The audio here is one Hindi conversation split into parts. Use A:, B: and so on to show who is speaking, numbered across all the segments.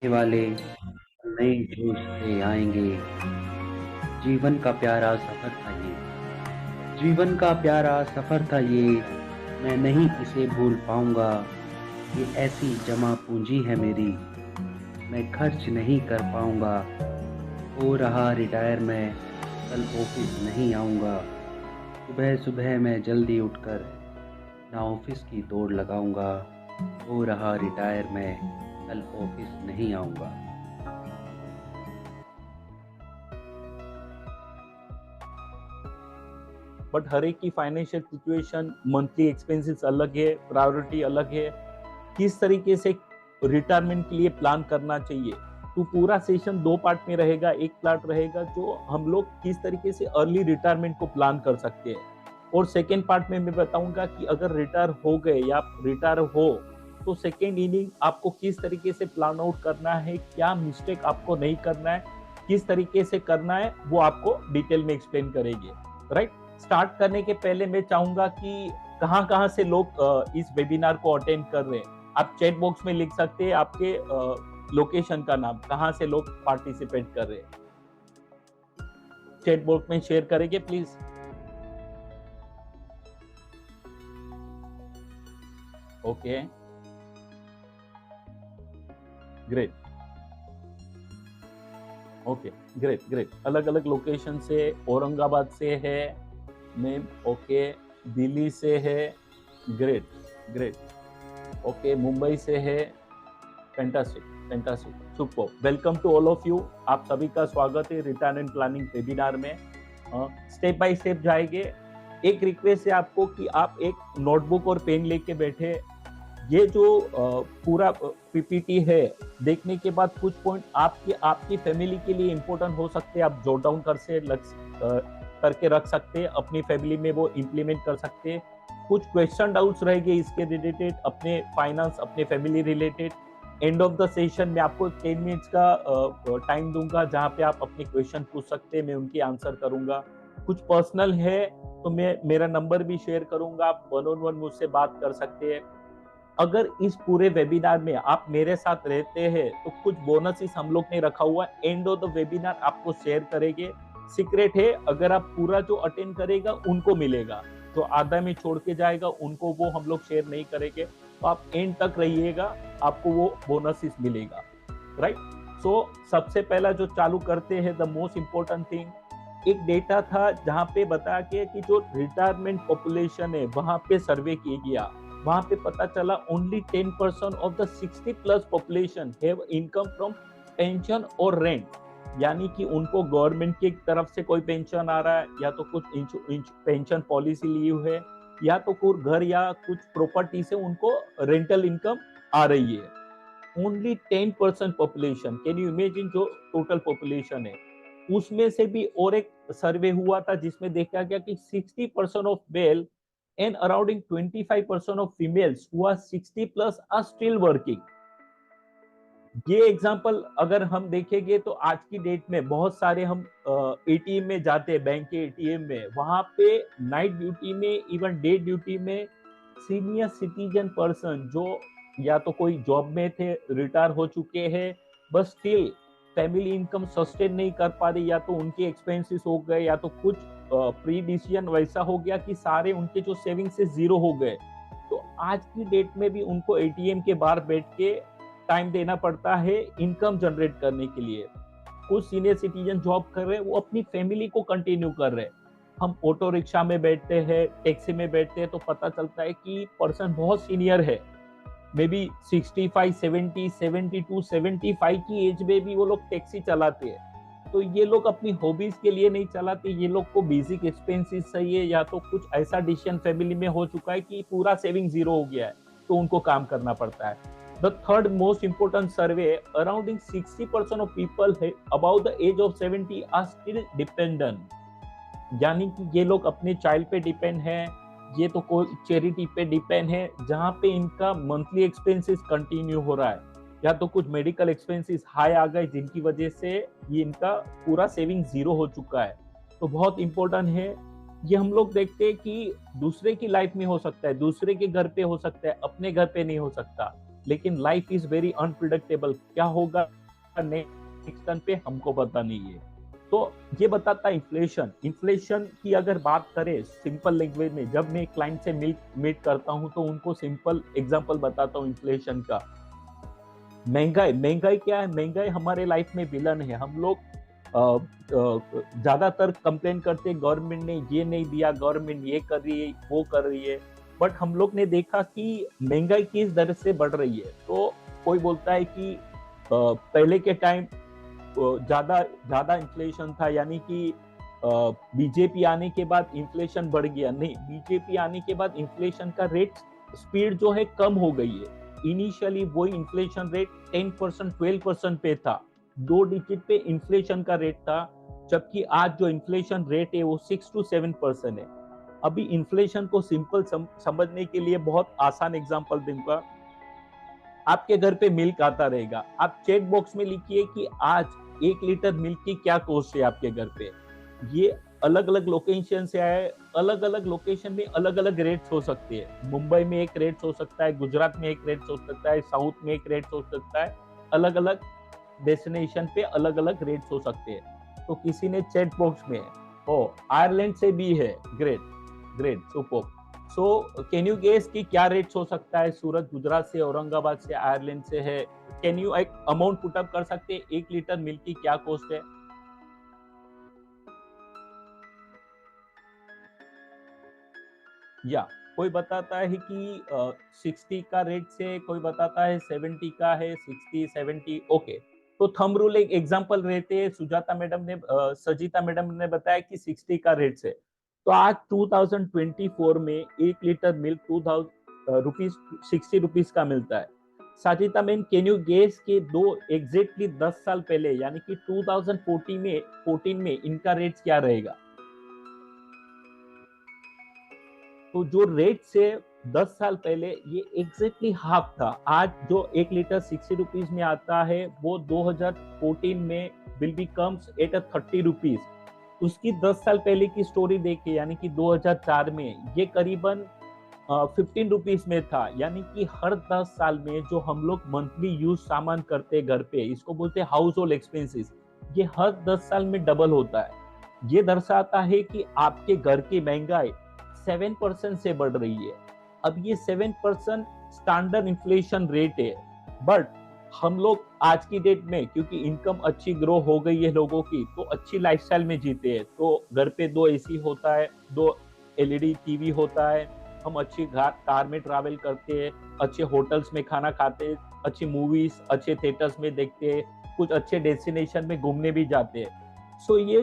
A: आने वाले नए जोश से आएंगे। जीवन का प्यारा सफर था ये। जीवन का प्यारा सफर था ये। मैं नहीं इसे भूल पाऊंगा। ये ऐसी जमा पूंजी है मेरी। मैं खर्च नहीं कर पाऊंगा। हो रहा रिटायर मैं। कल ऑफिस नहीं आऊंगा। सुबह सुबह मैं जल्दी उठकर ना ऑफिस की दौड़ लगाऊंगा। हो रहा रिटायर मैं। कल ऑफिस नहीं आऊंगा।
B: बट हर एक की फाइनेंशियल सिचुएशन, मंथली एक्सपेंसेस अलग है, प्रायोरिटी अलग है। किस तरीके से रिटायरमेंट के लिए प्लान करना चाहिए, तो पूरा सेशन दो पार्ट में रहेगा। एक पार्ट रहेगा जो हम लोग किस तरीके से अर्ली रिटायरमेंट को प्लान कर सकते हैं, और सेकेंड पार्ट में मैं बताऊंगा कि अगर रिटायर हो गए या रिटायर हो तो सेकेंड इनिंग आपको किस तरीके से प्लान आउट करना है, क्या मिस्टेक आपको नहीं करना है, किस तरीके से करना है, वो आपको डिटेल में एक्सप्लेन करेंगे। राइट। स्टार्ट करने के पहले मैं चाहूंगा कि कहाँ कहाँ से लोग इस वेबिनार को अटेंड कर रहे हैं। आप चैट बॉक्स में लिख सकते हैं आपके लोकेशन का नाम, कहाँ से लोग पार्टिसिपेट कर रहे हैं। चैट बॉक्स में शेयर करेंगे please. Okay, great. Okay, great great. अलग अलग लोकेशन से, औरंगाबाद से है मैम, ओके, दिल्ली से है, ग्रेट ग्रेट, ओके, मुंबई से है, fantastic fantastic, super. Welcome to all of you. आप सभी का स्वागत है रिटायरमेंट प्लानिंग वेबिनार में। स्टेप बाय स्टेप जाएंगे। एक रिक्वेस्ट है आपको कि आप एक नोटबुक और पेन लेके बैठे। ये जो पूरा पीपीटी है, देखने के बाद कुछ पॉइंट आपकी फैमिली के लिए इंपॉर्टेंट हो सकते हैं, आप जॉट डाउन करके रख सकते हैं, अपनी फैमिली में वो इम्प्लीमेंट कर सकते हैं। कुछ क्वेश्चन डाउट्स रहेंगे इसके रिलेटेड, अपने फाइनेंस, अपने family related. And of the session में आपको 10 मिनट्स का टाइम दूंगा जहां पे आप अपने क्वेश्चन पूछ सकते हैं, मैं उनकी आंसर करूंगा। कुछ पर्सनल है तो मैं मेरा नंबर भी शेयर करूंगा, आप 1-on-1 मुझसे बात कर सकते हैं। अगर इस पूरे वेबिनार में आप मेरे साथ रहते हैं तो कुछ बोनस हम लोग ने रखा हुआ है, एंड ऑफ द वेबिनार आपको शेयर करेंगे। सीक्रेट है, अगर आप पूरा जो अटेंड करेगा उनको मिलेगा, जो आधा में छोड़ के जाएगा उनको वो हम लोग शेयर नहीं करेंगे। तो आप एंड तक रहिएगा, आपको वो बोनस मिलेगा। राइट। सो सबसे पहला जो चालू करते हैं, द मोस्ट इंपॉर्टेंट थिंग, एक डेटा था जहां पे बता के कि जो रिटायरमेंट पॉपुलेशन है वहां पे सर्वे किया गया। वहां पे पता चला only 10% of the 60 plus population have income from pension और रेंट, यानी कि उनको गवर्नमेंट की तरफ से कोई पेंशन आ रहा है, या तो कुछ पेंशन पॉलिसी ली हुई है, या तो कुछ घर या कुछ प्रॉपर्टी से उनको रेंटल इनकम आ रही है। Only 10% population, can you imagine, जो टोटल पॉपुलेशन है उसमें से भी। और एक सर्वे हुआ था जिसमें देखा गया कि 60% of male and around 25% of females who are 60 plus are still working। ये एग्जांपल अगर हम देखेंगे तो आज की डेट में बहुत सारे हम एटीएम में जाते हैं, बैंक के एटीएम में, वहां पे नाइट ड्यूटी में, इवन डे ड्यूटी में सीनियर सिटीजन पर्सन जो या तो कोई जॉब में थे, रिटायर हो चुके हैं, बस स्टिल फैमिली इनकम सस्टेन नहीं कर पा रही, या तो उनके एक्सपेंसेस हो गए, या तो कुछ प्री डिसीजन वैसा हो गया कि सारे उनके जो सेविंग से जीरो हो गए। तो आज की डेट में भी उनको एटीएम के बाहर बैठ के टाइम देना पड़ता है इनकम जनरेट करने के लिए। कुछ सीनियर सिटीजन जॉब कर रहे हैं, वो अपनी फैमिली को कंटिन्यू कर रहे हैं। हम ऑटो रिक्शा में बैठते हैं, टैक्सी में बैठते हैं, तो पता चलता है कि पर्सन बहुत सीनियर है, मे बी 65, 70, 72, 75 की एज में भी वो लोग टैक्सी चलाते हैं। तो ये लोग अपनी हॉबीज के लिए नहीं चलाते, ये लोग को बेसिक एक्सपेंसेस चाहिए, या तो कुछ ऐसा डिसीजन फैमिली में हो चुका है कि पूरा सेविंग जीरो हो गया है, तो उनको काम करना पड़ता है। The third most important survey, around 60% of people about the age of 70 are still dependent, यानी कि ये लोग अपने चाइल्ड पे डिपेंड है, ये तो कोई चैरिटी पे डिपेंड है, जहां पे इनका मंथली एक्सपेंसेस कंटिन्यू हो रहा है, या तो कुछ मेडिकल एक्सपेंसेस हाई आ गए जिनकी वजह से ये इनका पूरा सेविंग जीरो हो चुका है। तो बहुत इंपॉर्टेंट है। ये हम लोग देखते हैं कि दूसरे की लाइफ में हो सकता है, दूसरे के घर पे हो सकता है, अपने घर पे नहीं हो सकता। लेकिन लाइफ इज वेरी अनप्रिडिक्टेबल, क्या होगा नेक्स्ट टर्न पे हमको पता नहीं है। तो ये बताता है इन्फ्लेशन। इन्फ्लेशन की अगर बात करें सिंपल लैंग्वेज में, जब मैं क्लाइंट से मीट करता हूँ तो उनको सिंपल एग्जांपल बताता हूँ इन्फ्लेशन का। महंगाई, महंगाई क्या है? महंगाई हमारे लाइफ में विलन है। हम लोग ज्यादातर कंप्लेन करते हैं गवर्नमेंट ने ये नहीं दिया, गवर्नमेंट ये कर रही है, वो कर रही है, बट हम लोग ने देखा कि महंगाई किस दर से बढ़ रही है। तो कोई बोलता है कि पहले के टाइम ज्यादा ज्यादा इन्फ्लेशन था, यानी कि बीजेपी आने के बाद इन्फ्लेशन बढ़ गया। नहीं, बीजेपी आने के बाद इन्फ्लेशन का रेट स्पीड जो है कम हो गई है। इनिशियली वही इन्फ्लेशन रेट 10% 12% पे था, 2 डिजिट पे इन्फ्लेशन का रेट था, जबकि आज जो इन्फ्लेशन रेट है वो 6 to 7% है। अभी इन्फ्लेशन को सिंपल समझने के लिए बहुत आसान एग्जांपल दूंगा। आपके घर पे मिल्क आता रहेगा, आप चेक बॉक्स में लिखिए कि आज 1 लीटर मिल्क की क्या कॉस्ट है आपके घर पे। ये अलग अलग लोकेशन से आए, अलग अलग लोकेशन में अलग अलग रेट्स हो सकते हैं। मुंबई में एक रेट हो सकता है, गुजरात में एक रेट हो सकता है, साउथ में एक रेट हो सकता है, अलग अलग डेस्टिनेशन पे अलग अलग रेट्स हो सकते हैं। तो किसी ने चैट बॉक्स में आयरलैंड से भी है, great great super. So can you guess कि क्या रेट्स हो सकता है? सूरत गुजरात से, औरंगाबाद से, आयरलैंड से है। कैन यू एक अमाउंट पुट अप कर सकते हैं 1 लीटर मिल्क की क्या कॉस्ट है? या कोई बताता है कि 60 का रेट से, कोई बताता है 70 का है, 60 70। ओके, तो थंब रूल एक एग्जांपल रहते हैं। सुजाता मैडम ने सजिता मैडम ने बताया कि 60 का रेट से। तो आज 2024 में 1 लीटर मिल्क 2000 रुपीज 60 रुपीज का मिलता है। साजिता मैम, कैन यू गेस के दो एग्जैक्टली 10 साल पहले यानी कि 2014 में इनका रेट क्या रहेगा? तो जो रेट से 10 साल पहले ये एग्जैक्टली हाफ था। आज जो 1 लीटर 60 रुपीज में आता है वो 2014 में will be comes at 30 rupees. उसकी 10 साल पहले की स्टोरी देखिए, यानी कि 2004 में ये करीबन 15 रुपीज में था। यानी कि हर 10 साल में जो हम लोग मंथली यूज सामान करते घर पे, इसको बोलते हैं हाउस होल्ड एक्सपेंसेस, ये हर 10 साल में डबल होता है। ये दर्शाता है कि आपके घर की महंगाई 7% से बढ़ रही है। अब ये 7% स्टैंडर्ड इन्फ्लेशन रेट है, बट हम लोग आज की डेट में क्योंकि इनकम अच्छी ग्रो हो गई है लोगों की, तो अच्छी लाइफस्टाइल में जीते हैं। तो घर पे 2 एसी होता है, 2 एलईडी टीवी होता है, हम अच्छी कार में ट्रैवल करते हैं, अच्छे होटल्स में खाना खाते हैं, अच्छी मूवीज अच्छे थिएटर्स में देखते हैं, कुछ अच्छे डेस्टिनेशन में घूमने भी जाते हैं। सो ये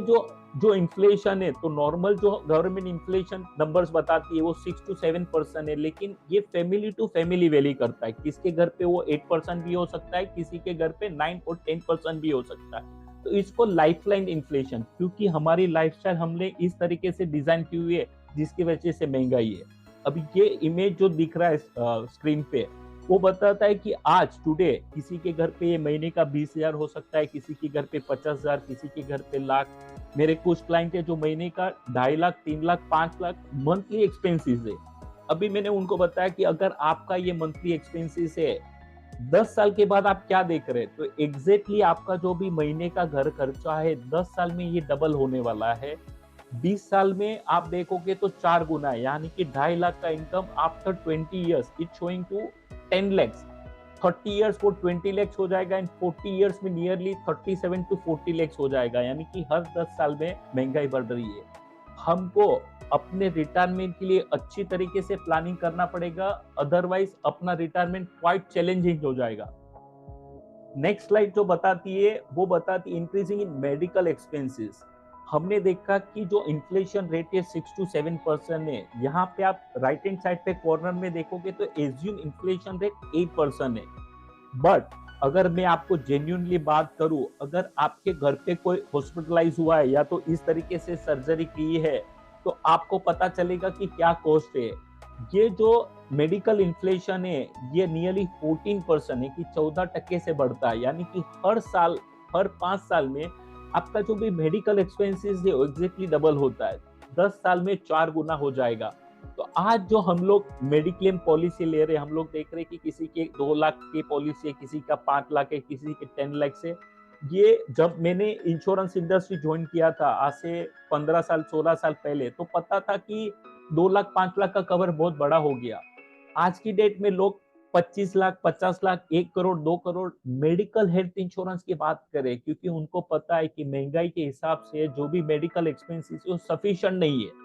B: जो इन्फ्लेशन है, तो नॉर्मल जो गवर्नमेंट इन्फ्लेशन नंबर्स बताती है वो 6 to 7% है, लेकिन ये फैमिली टू फैमिली वेरी करता है। किसके घर पे वो 8% भी हो सकता है, किसी के घर पे 9 और 10% भी हो सकता है। तो इसको लाइफलाइन इन्फ्लेशन, क्योंकि हमारी लाइफस्टाइल हमने इस तरीके से डिजाइन की हुई है जिसकी वजह से महंगाई है। अभी ये इमेज जो दिख रहा है स्क्रीन पे, वो बताता है कि आज टुडे किसी के घर पे ये महीने का 20,000 हो सकता है, किसी के घर पे 50,000, किसी के घर पे लाख। मेरे कुछ क्लाइंट है जो महीने का 2.5 लाख 3 लाख 5 लाख मंथली एक्सपेंसेस है। अभी मैंने उनको बताया कि अगर आपका ये मंथली एक्सपेंसेस है, 10 साल के बाद आप क्या देख रहे हैं, तो एग्जैक्टली आपका जो भी महीने का घर खर्चा है 10 साल में ये डबल होने वाला है। 20 साल में आप देखोगे तो 4 गुना है, यानी कि 2.5 लाख का income after 20 years it showing to 10 lakhs। 30 years को 20 lakhs हो जाएगा, एंड 40 इयर्स में नियरली 37 to 40 lakhs हो जाएगा। यानी कि हर 10 साल में महंगाई बढ़ रही है। हमको अपने रिटायरमेंट के लिए अच्छी तरीके से प्लानिंग करना पड़ेगा, अदरवाइज अपना रिटायरमेंट क्वाइट चैलेंजिंग हो जाएगा। नेक्स्ट स्लाइड जो बताती है वो बताती है इंक्रीजिंग इन मेडिकल एक्सपेंसेस। हमने देखा कि जो इन्फ्लेशन रेट है 6 to 7% है। यहाँ पे आप राइट हैंड साइड पे कॉर्नर में देखोगे तो एज्यूम इन्फ्लेशन रेट 8% है। बट अगर मैं आपको जेन्युइनली बात करूं, अगर आपके घर पे कोई हॉस्पिटलाइज हुआ है या तो इस तरीके से सर्जरी की है, तो आपको पता चलेगा कि क्या कॉस्ट है। ये जो मेडिकल इन्फ्लेशन है ये नियरली 14% है, कि 14% से बढ़ता है। यानी कि हर साल, हर 5 साल में आपका जो भी मेडिकल एक्सपेंसेस है वो एग्जैक्टली डबल होता है। 10 साल में 4 गुना हो जाएगा। तो आज जो हम लोग मेडिक्लेम पॉलिसी ले रहे हैं, हम लोग देख रहे हैं कि किसी के 2 लाख की पॉलिसी है, किसी का 5 लाख है, किसी के 10 लाख है। ये जब मैंने इंश्योरेंस इंडस्ट्री ज्वाइन किया था आज से 15 साल 16 साल पहले, तो पता था कि 2 लाख 5 लाख का कवर बहुत बड़ा हो गया। आज की डेट में लोग 25 lakh 50 lakh 1 crore 2 crore medical health insurance की बात करें, क्योंकि उनको पता है कि महंगाई के हिसाब से जो भी मेडिकल एक्सपेंसेस वो सफिशिएंट नहीं है।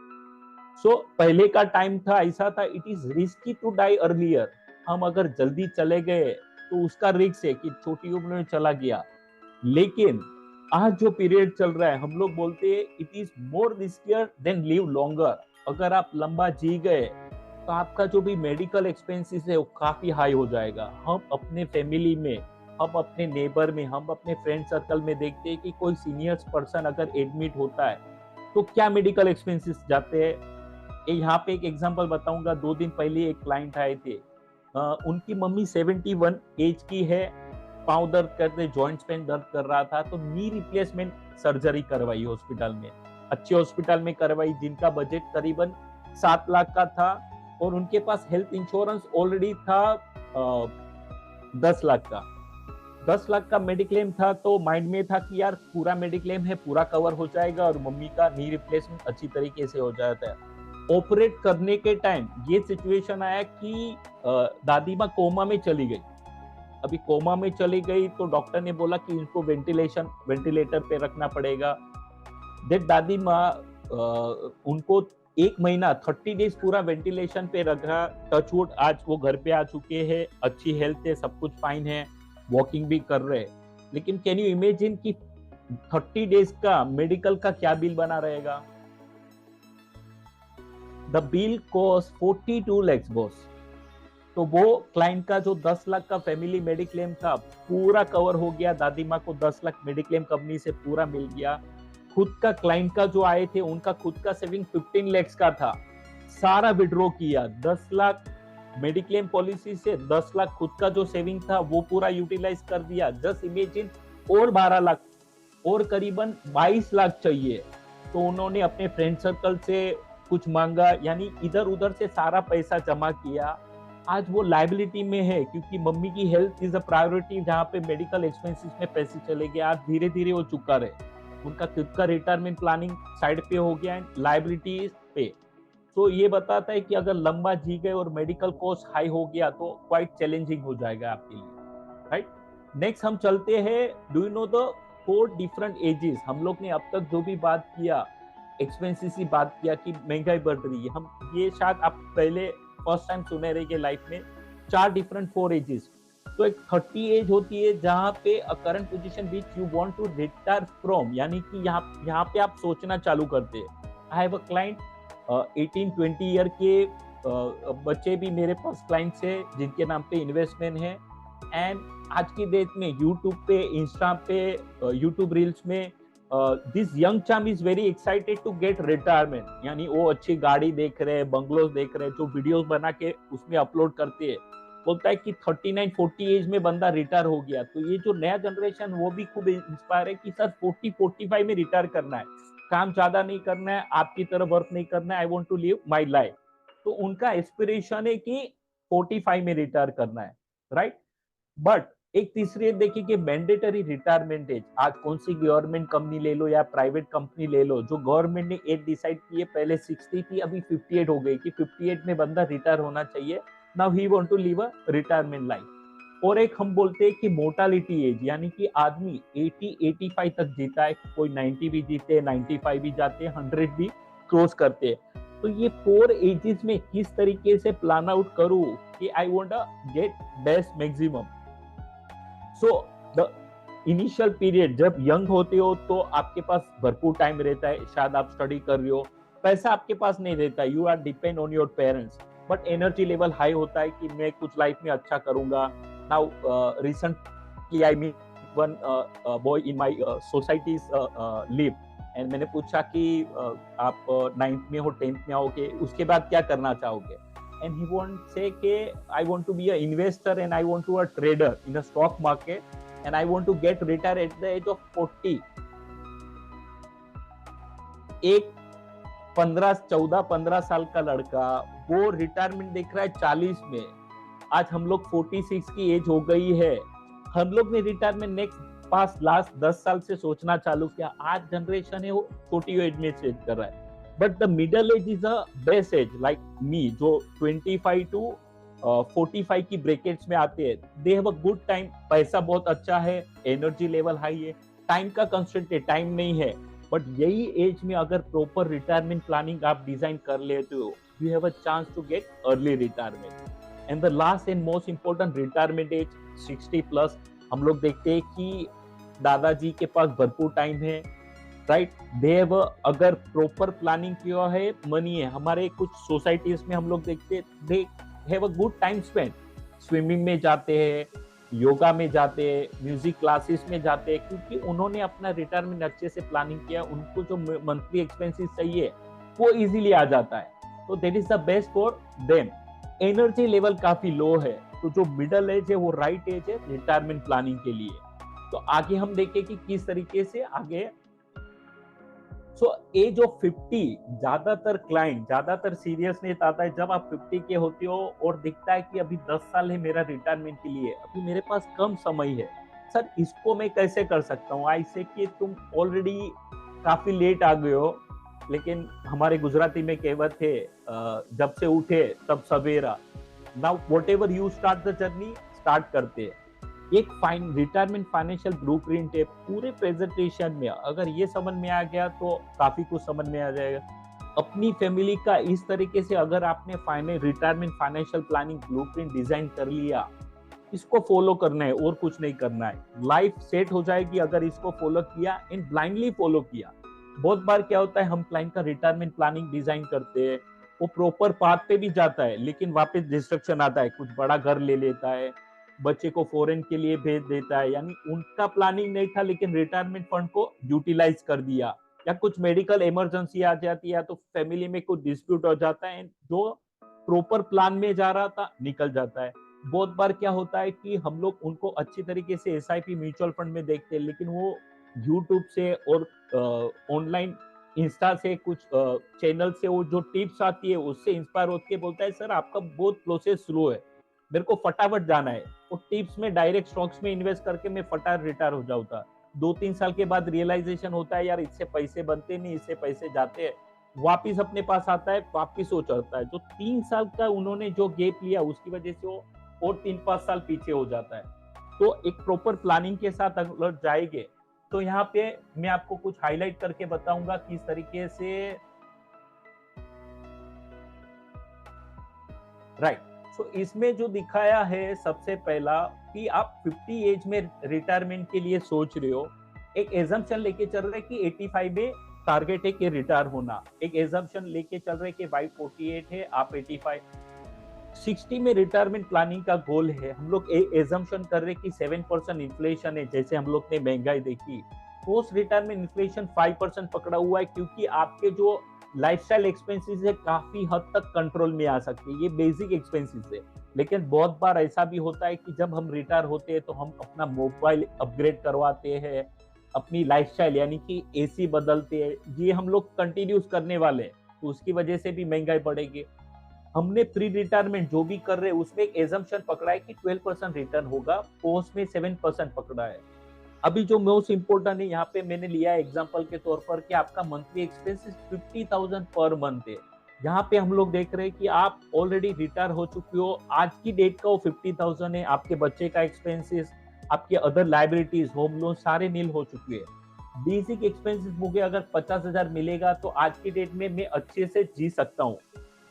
B: पहले का टाइम था, ऐसा था, it is risky to die earlier. हम अगर जल्दी चले गए तो उसका रिस्क है कि छोटी उम्र में चला गया। लेकिन आज जो पीरियड चल रहा है, हम लोग बोलते हैं it is more riskier than live longer. अगर आप लंबा जी गए तो आपका जो भी मेडिकल एक्सपेंसेस है वो काफी हाई हो जाएगा। हम अपने फैमिली में, हम अपने नेबर में, हम अपने फ्रेंड सर्कल में देखते हैं कि कोई सीनियर पर्सन अगर एडमिट होता है तो क्या मेडिकल एक्सपेंसेस जाते हैं। यहाँ पे एक एग्जांपल बताऊंगा। 2 दिन पहले एक क्लाइंट आए थे, उनकी मम्मी 71 एज की है, पाँव दर्द करते, जॉइंट्स पेन दर्द कर रहा था, तो नी रिप्लेसमेंट सर्जरी करवाई हॉस्पिटल में, अच्छे हॉस्पिटल में करवाई, जिनका बजट करीबन 7 लाख का था और उनके पास हेल्थ इंश्योरेंस ऑलरेडी था 10 लाख का। 10 लाख का मेडिक्लेम था, तो माइंड में था कि यार पूरा मेडिक्लेम है, पूरा कवर हो जाएगा और मम्मी का नी रिप्लेसमेंट अच्छी तरीके से हो जाता है। ऑपरेट करने के टाइम ये सिचुएशन आया कि दादी माँ कोमा में चली गई। अभी कोमा में चली गई तो डॉक्टर ने बोला कि इनको वेंटिलेटर पे रखना पड़ेगा। देख दादी माँ उनको 1 महीना 30 डेज पूरा वेंटिलेशन पे रखा। टचवुड आज वो घर पे आ चुके हैं, अच्छी हेल्थ है, सब कुछ फाइन है, वॉकिंग भी कर रहे हैं। लेकिन कैन यू इमेजिन कि 30 डेज का मेडिकल का क्या बिल बना रहेगा। The bill cost 42 lakhs boss. तो वो क्लाइंट का जो 10 लाख का फैमिली मेडिक्लेम था पूरा कवर हो गया। दादी माँ को 10 लाख मेडिक्लेम कंपनी से पूरा मिल गया। खुद का क्लाइंट का जो आए थे उनका खुद का सेविंग 15 lakhs का था, सारा विड्रॉ किया। 10 लाख मेडिक्लेम पॉलिसी से 10 लाख खुद का जो सेविंग था वो पूरा यूटिलाइज कर दिया। जस्ट इमेजिन और 12 लाख और करीबन 22 लाख चाहिए, तो उन्होंने अपने फ्रेंड सर्कल से कुछ मांगा, यानी इधर उधर से सारा पैसा जमा किया। आज वो लायबिलिटी में है क्योंकि मम्मी की हेल्थ इज अ प्रायोरिटी, जहाँ पे मेडिकल एक्सपेंसेस में पैसे चले गए। आज धीरे धीरे वो चुका रहे, उनका खुद का रिटायरमेंट प्लानिंग साइड पे हो गया, लायबिलिटी पे। तो ये बताता है कि अगर लंबा जी गए और मेडिकल कॉस्ट हाई हो गया तो क्वाइट चैलेंजिंग हो जाएगा आपके लिए, राइट। नेक्स्ट हम चलते हैं, do you know the 4 different ages. हम लोग ने अब तक जो भी बात किया, एक्सपेंसेस की बात किया कि महंगाई बढ़ रही है, हम ये शायद आप पहले फर्स्ट टाइम सुने रहेंगे लाइफ में। 4 डिफरेंट 4 एजेस। तो एक 30 एज होती है जहाँ पे current position which you want to retire from, यानी कि यहाँ पे आप सोचना चालू करते हैं। I have a client 18-20 year के बच्चे भी मेरे पास क्लाइंट्स है जिनके नाम पे इन्वेस्टमेंट है। एंड आज की डेट में यूट्यूब पे, इंस्टा पे, यूट्यूब रील्स में this young charm is very excited to get retirement, यानी वो अच्छी गाड़ी देख रहे हैं, बंगलोज देख रहे हैं, जो वीडियोस बना के उसमें अपलोड करते हैं। बोलता है कि 39-40 एज में बंदा रिटायर हो गया। तो ये जो नया जनरेशन वो भी खूब इंस्पायर है कि सर 40-45 में रिटायर करना है, काम ज्यादा नहीं करना है, आपकी तरह वर्क नहीं करना है, I want to live my life. तो उनका एस्पिरेशन है कि 45 में रिटायर करना है, राइट। बट एक तीसरी देखिए कि मैंडेटरी रिटायरमेंट एज। आज कौन सी गवर्नमेंट कंपनी ले लो या प्राइवेट कंपनी ले लो, जो गवर्नमेंट ने एज डिसाइड की है, पहले 60 थी, अभी 58 हो गई कि 58 में बंदा रिटायर होना चाहिए। Now he want to live a retirement life. और एक हम बोलते हैं कि मोर्टालिटी एज, यानी कि आदमी 80-85 तक जीता है, कोई 90 भी जीते, 95 भी जाते, 100 भी क्रॉस करते हैं। तो ये 4 एजेस में किस तरीके से प्लान आउट करूं कि I want to get best maximum. So the initial period जब यंग होते हो तो आपके पास भरपूर टाइम रहता है, शायद आप स्टडी कर रहे हो, पैसा आपके पास नहीं रहता, you are depend on your parents, but energy level high होता है कि मैं कुछ लाइफ में अच्छा करूंगा। Now recently I meet one boy in my societies live, and मैंने पूछा कि आप 9th में हो, 10th में आओगे, उसके बाद क्या करना चाहोगे। And he won't say कि I want to be an investor and I want to be a trader in the stock market and I want to get retired at the age of 40. एक 14-15 साल का लड़का वो रिटायरमेंट देख रहा है 40 में। आज हम लोग 46 की एज हो गई है, हम लोग ने रिटायरमेंट नेक्स्ट पास लास्ट 10 साल से सोचना चालू किया। आज जनरेशन है वो छोटी एज में सेट कर रहा है, but the middle age is a best age, like me जो 25 टू 45 की ब्रैकेट्स में आते हैं, they have a good time. पैसा बहुत अच्छा है, एनर्जी लेवल हाई है, टाइम का कंस्ट्रेंट है, टाइम नहीं है, बट यही एज में अगर प्रॉपर रिटायरमेंट प्लानिंग आप डिजाइन कर लेते हो, you have a chance to get early retirement. And the last and most important retirement age 60 plus. हम लोग देखते हैं कि दादाजी के पास भरपूर टाइम है, राइट, दे हैव अगर प्रॉपर प्लानिंग किया है, मनी है। हमारे कुछ सोसाइटीज में हम लोग देखते हैं they have a good time spend, swimming में जाते हैं, योगा में जाते हैं, म्यूजिक क्लासेस में जाते हैं, क्योंकि उन्होंने अपना रिटायरमेंट अच्छे से प्लानिंग किया। उनको जो मंथली एक्सपेंसेस चाहिए वो इजीली आ जाता है, तो that is the best for them. Energy level काफी लो है, तो जो मिडल एज है वो राइट एज है रिटायरमेंट प्लानिंग के लिए। तो आगे हम देखें कि किस तरीके से आगे। सो एज ऑफ 50 ज्यादातर क्लाइंट, ज्यादातर सीरियसनेस आता है जब आप 50 के होते हो और दिखता है कि अभी 10 साल है मेरा रिटायरमेंट के लिए, अभी मेरे पास कम समय है, सर इसको मैं कैसे कर सकता हूँ। ऐसे कि तुम ऑलरेडी काफी लेट आ गए हो। लेकिन हमारे गुजराती में कहावत है, जब से उठे तब सवेरा। Now whatever you start the journey, start करते हैं। एक फाइन रिटायरमेंट फाइनेंशियल ब्लूप्रिंट है पूरे प्रेजेंटेशन में। अगर ये समझ में आ गया तो काफी कुछ समझ में आ जाएगा। अपनी फैमिली का इस तरीके से अगर आपने retirement financial planning blueprint design कर लिया, इसको फॉलो करना है और कुछ नहीं करना है, लाइफ सेट हो जाएगी अगर इसको फॉलो किया एंड ब्लाइंडली फॉलो किया। बहुत बार क्या होता है, हम क्लाइंट का रिटायरमेंट प्लानिंग डिजाइन करते हैं, वो प्रॉपर पाथ पे भी जाता है, लेकिन वापस डिस्ट्रक्शन आता है, कुछ बड़ा घर ले लेता है, बच्चे को फॉरेन के लिए भेज देता है, यानी उनका प्लानिंग नहीं था लेकिन रिटायरमेंट फंड को यूटिलाइज कर दिया, या कुछ मेडिकल इमरजेंसी आ जाती है, या तो फैमिली में कुछ डिस्प्यूट हो जाता है, जो प्रॉपर प्लान में जा रहा था निकल जाता है। बहुत बार क्या होता है कि हम लोग उनको अच्छी तरीके से एसआईपी म्यूचुअल फंड में देखते हैं, लेकिन वो यूट्यूब से और ऑनलाइन इंस्टा से कुछ चैनल से वो जो टिप्स आती है उससे इंस्पायर होकर बोलता है सर आपका बहुत प्रोसेस स्लो है, मेरे को फटाफट जाना है। वो टिप्स में डायरेक्ट स्टॉक्स में इन्वेस्ट करके मैं फटाफट रिटायर हो जाऊंगा। 2-3 साल के बाद रियलाइजेशन होता है यार इससे पैसे बनते नहीं, इससे पैसे जाते हैं, वापिस अपने पास आता है, वापिस वो चढ़ता है। जो 3 साल का उन्होंने जो गैप लिया उसकी वजह से वो और 3-5 साल पीछे हो जाता है। तो एक प्रॉपर प्लानिंग के साथ अगर जाएंगे तो यहाँ पे मैं आपको कुछ हाईलाइट करके बताऊंगा किस तरीके से, राइट। सो इसमें जो दिखाया है सबसे पहला कि आप 50 एज में रिटायरमेंट के लिए सोच रहे हो, एक एजम्पशन लेके चल रहे कि 85 में टारगेट है कि रिटायर होना, एक एजम्पशन लेके चल रहे कि भाई 48 है आप 85, 60 में रिटायरमेंट प्लानिंग का गोल है। हम लोग एजम्पशन कर रहे कि 7% इन्फ्लेशन है, जैसे हम लोग ने महंगाई देखी, पोस्ट रिटायरमेंट इन्फ्लेशन 5% पकड़ा हुआ है, क्योंकि आपके जो लाइफस्टाइल एक्सपेंसेस है काफी हद तक कंट्रोल में आ सकते हैं, ये बेसिक एक्सपेंसेस है। लेकिन बहुत बार ऐसा भी होता है कि जब हम रिटायर होते हैं तो हम अपना मोबाइल अपग्रेड करवाते हैं, अपनी लाइफस्टाइल यानी कि एसी बदलते हैं, ये हम लोग कंटिन्यूस करने वाले हैं, तो उसकी वजह से भी महंगाई बढ़ेगी। हमने प्री रिटायरमेंट जो भी कर रहे हैं उसमें एक एजम्पशन पकड़ा है कि 12% रिटर्न होगा, पोस्ट में 7% पकड़ा है। अभी जो मोस्ट इंपोर्टेंट है यहाँ पे मैंने लिया है एग्जांपल के तौर पर कि आपका मंथली एक्सपेंसेस 50,000 पर मंथ है। यहाँ पे हम लोग देख रहे हैं कि आप ऑलरेडी रिटायर हो चुके हो, आज की डेट का वो 50,000 है, आपके बच्चे का एक्सपेंसेस, आपके अदर लाइबिलिटीज, होम लोन सारे नील हो चुके हैं। बेसिक एक्सपेंसेस मुझे अगर 50,000 मिलेगा तो आज की डेट में मैं अच्छे से जी सकता हूँ।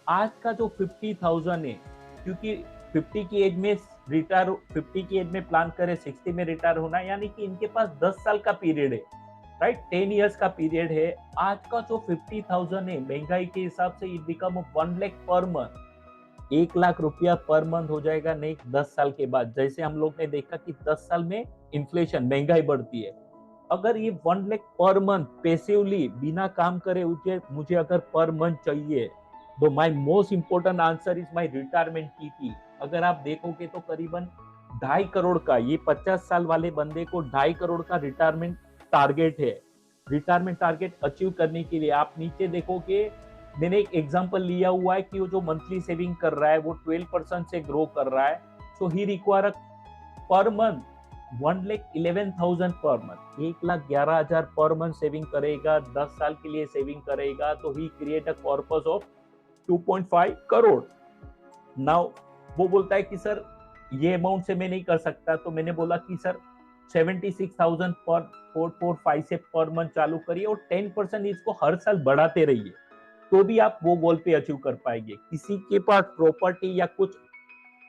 B: आज का जो 50,000 है, क्योंकि 50 की एज में रिटायर, 50 की एज में प्लान करे 60 में रिटायर होना, यानी कि इनके पास 10 साल का पीरियड है, राइट, 10 इयर्स का पीरियड है। आज का जो 50,000 है महंगाई के हिसाब से it become 1 lakh per month, 1 lakh रुपया पर मंथ हो जाएगा नहीं 10 साल के बाद। जैसे हम लोग ने देखा कि 10 साल में इन्फ्लेशन महंगाई बढ़ती है, अगर ये 1 लाख पर मंथ पैसिवली बिना काम करे मुझे अगर पर मंथ चाहिए, तो my most important answer is my retirement की। अगर आप देखोगे तो करीबन 2.5 करोड़ का, ये 50 साल वाले बंदे को 2.5 करोड़ का रिटायरमेंट टारगेट है। रिटायरमेंट टारगेट अचीव करने के लिए आप नीचे देखोगे मैंने एक एग्जांपल लिया हुआ है कि वो जो मंथली सेविंग कर रहा है वो 12% से ग्रो कर रहा है, सो ही require per month 1,11,000 per month, 1,11,000 पर मंथ सेविंग करेगा, 10 साल के लिए सेविंग करेगा, तो ही create a corpus of 2.5 crore. Now वो बोलता है कि सर ये अमाउंट से मैं नहीं कर सकता, तो मैंने बोला कि सर 76,000 पर 445 से पर मंथ चालू करिए और 10% इसको हर साल बढ़ाते रहिए, तो भी आप वो गोल पे अचीव कर पाएंगे। किसी के पास प्रॉपर्टी या कुछ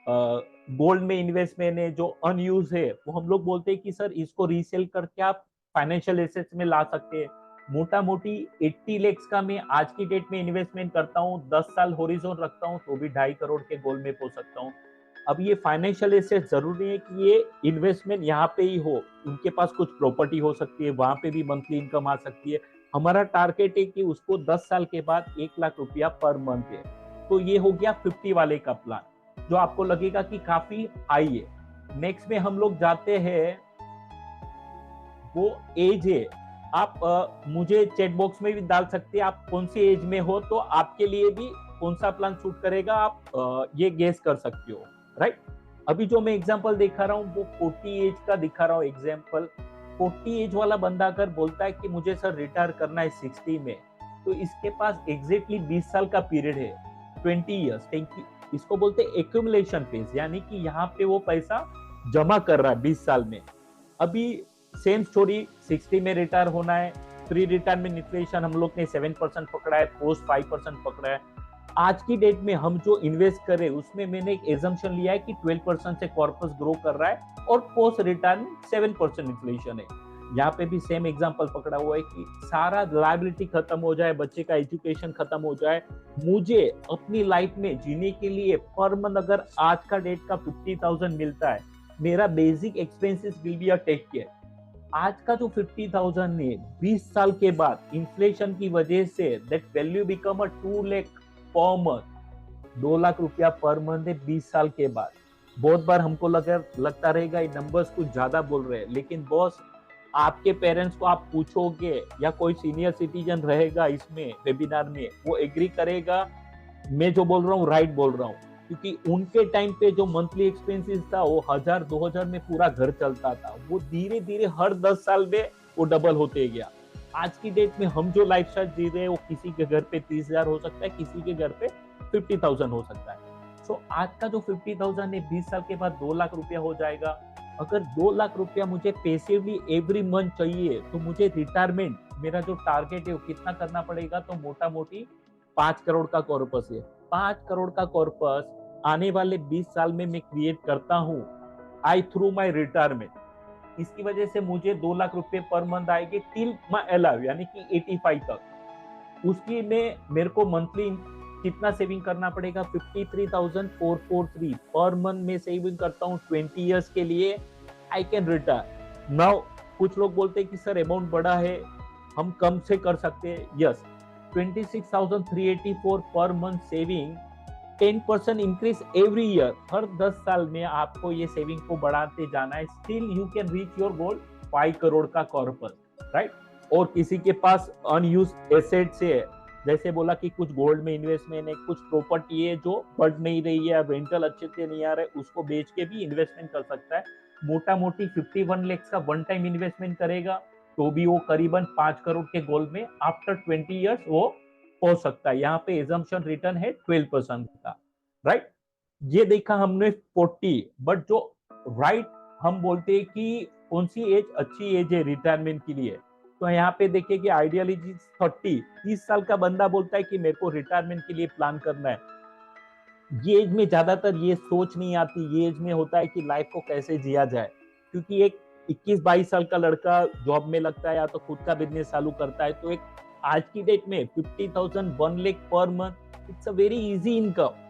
B: गोल्ड में इन्वेस्टमेंट है जो अनयूज है, वो हम लोग बोलते हैं कि सर इसको रीसेल करके आप फाइनेंशियल एसेट्स में ला सकते हैं। मोटा मोटी 80 लाख का मैं आज की डेट में इन्वेस्टमेंट करता हूँ, 10 साल होरिजोन रखता हूँ, तो भी 2.5 करोड़ के गोल में पहुंच सकता हूँ। अब ये फाइनेंशियल एसेट जरूरी है कि ये इन्वेस्टमेंट यहाँ पे ही हो, उनके पास कुछ प्रॉपर्टी हो सकती है, वहां पे भी मंथली इनकम आ सकती है। हमारा टारगेट है कि उसको 10 साल के बाद 1 लाख रुपया पर मंथ है। तो ये हो गया 50 वाले का प्लान, जो आपको लगेगा कि काफी हाई है। नेक्स्ट में हम लोग जाते हैं, वो एज है। आप मुझे चैट बॉक्स में भी डाल सकते हैं आप कौन सी एज में हो, तो आपके लिए भी कौन सा प्लान सूट करेगा आप ये गेस कर सकते हो, राइट। अभी जो मैं एग्जांपल दिखा रहा हूँ वो 40 एज का दिखा रहा हूँ एग्जांपल। 40 एज वाला बंदा अगर बोलता है कि मुझे सर रिटायर करना है 60 में, तो इसके पास एग्जैक्टली 20 साल का पीरियड है, 20 ईयर्स। इसको बोलते हैं एक्यूमुलेशन फेज, यानी कि यहाँ पे वो पैसा जमा कर रहा है 20 साल में। अभी सेम स्टोरी, 60 में रिटायर होना है, प्री रिटायरमेंट इन्फ्लेशन हम लोग ने 7% पकड़ा है, पोस्ट 5% पकड़ा है। आज की डेट में हम जो इन्वेस्ट करें उसमें मैंने एक एजम्पशन लिया है कि 12% से कॉर्पस ग्रो कर रहा है और पोस्ट रिटायरमेंट 7% इन्फ्लेशन है। यहाँ पे भी सेम एग्जांपल पकड़ा हुआ है कि सारा लायबिलिटी खत्म हो जाए, बच्चे का एजुकेशन खत्म हो जाए, मुझे अपनी लाइफ में जीने के लिए पर मंथ अगर आज का डेट का 50,000 मिलता है, मेरा basic expenses will be a take care. आज का जो 50,000 है 20 साल के बाद इन्फ्लेशन की वजह say that value become a 2 lakh per month, 2 lakh रुपया पर मंथ है 20 साल के बाद। बहुत बार हमको लगता रहेगा ये नंबर्स कुछ ज्यादा बोल रहे हैं, लेकिन बॉस आपके पेरेंट्स को आप पूछोगे या कोई सीनियर सिटीजन रहेगा इसमें वेबिनार में, वो एग्री करेगा मैं जो बोल रहा हूँ राइट बोल रहा हूँ, क्योंकि उनके टाइम पे जो मंथली एक्सपेंसेस था वो 1,000-2,000 में पूरा घर चलता था, वो धीरे धीरे हर 10 साल में वो डबल होते गया। आज की डेट में हम जो लाइफस्टाइल जी रहे हैं वो किसी के घर पे 30,000 हो सकता है, किसी के घर पे 50,000 हो सकता है। सो आज का जो 50,000 है 20 साल के बाद 2 लाख रुपया हो जाएगा। अगर 2 लाख रुपया मुझे पैसिवली एवरी मंथ चाहिए, तो मुझे रिटायरमेंट मेरा जो टारगेट है वो कितना करना पड़ेगा, तो मोटा मोटी 5 करोड़ का कॉर्पस है। 5 करोड़ का कॉर्पस आने वाले 20 साल में मैं क्रिएट करता हूँ आई थ्रू माई रिटायरमेंट। इसकी वजह से मुझे 2 लाख रुपए पर मंथ आएंगे टिल माई अलाइव, यानी कि 85 तक। उसकी में मेरे को मंथली कितना सेविंग करना पड़ेगा, 53,443 पर मंथ में सेविंग करता हूँ 20 इयर्स के लिए, आई कैन रिटायर। नाउ कुछ लोग बोलते हैं कि सर अमाउंट बड़ा है, हम कम से कर सकते हैं। यस, 26,384 पर month saving, 10% increase every year. हर 10 साल में आपको ये सेविंग को बढ़ाते जाना है, still you can reach your goal 5 crore का कॉर्पस, राइट। और किसी के पास अनयूज एसेट्स है, जैसे बोला कि कुछ गोल्ड में इन्वेस्टमेंट है, कुछ प्रॉपर्टी है जो बढ़ नहीं रही है, रेंटल अच्छे से नहीं आ रहा है, उसको बेच के भी इन्वेस्टमेंट कर सकता है। मोटा मोटी 51 लाख का वन टाइम इन्वेस्टमेंट करेगा तो भी वो करीबन 5 करोड़ के गोल में आफ्टर 20 इयर्स वो पहुंच सकता है। यहाँ पे एजम्पशन रिटर्न है 12% का, राइट। ये देखा हमने 40, बट जो राइट हम बोलते हैं कि कौन सी एज अच्छी एज है रिटायरमेंट के लिए, तो यहाँ पे देखिए कि आइडियली 30 साल का बंदा बोलता है कि मेरे को रिटायरमेंट के लिए प्लान करना है। ये एज में ज्यादातर ये सोच नहीं आती, ये एज में होता है कि लाइफ को कैसे जिया जाए, क्योंकि एक 21-22 साल का लड़का जॉब में लगता है या तो खुद का बिजनेस चालू करता है, तो एक आज की डेट में 50,000 1 lakh per month it's a very easy income.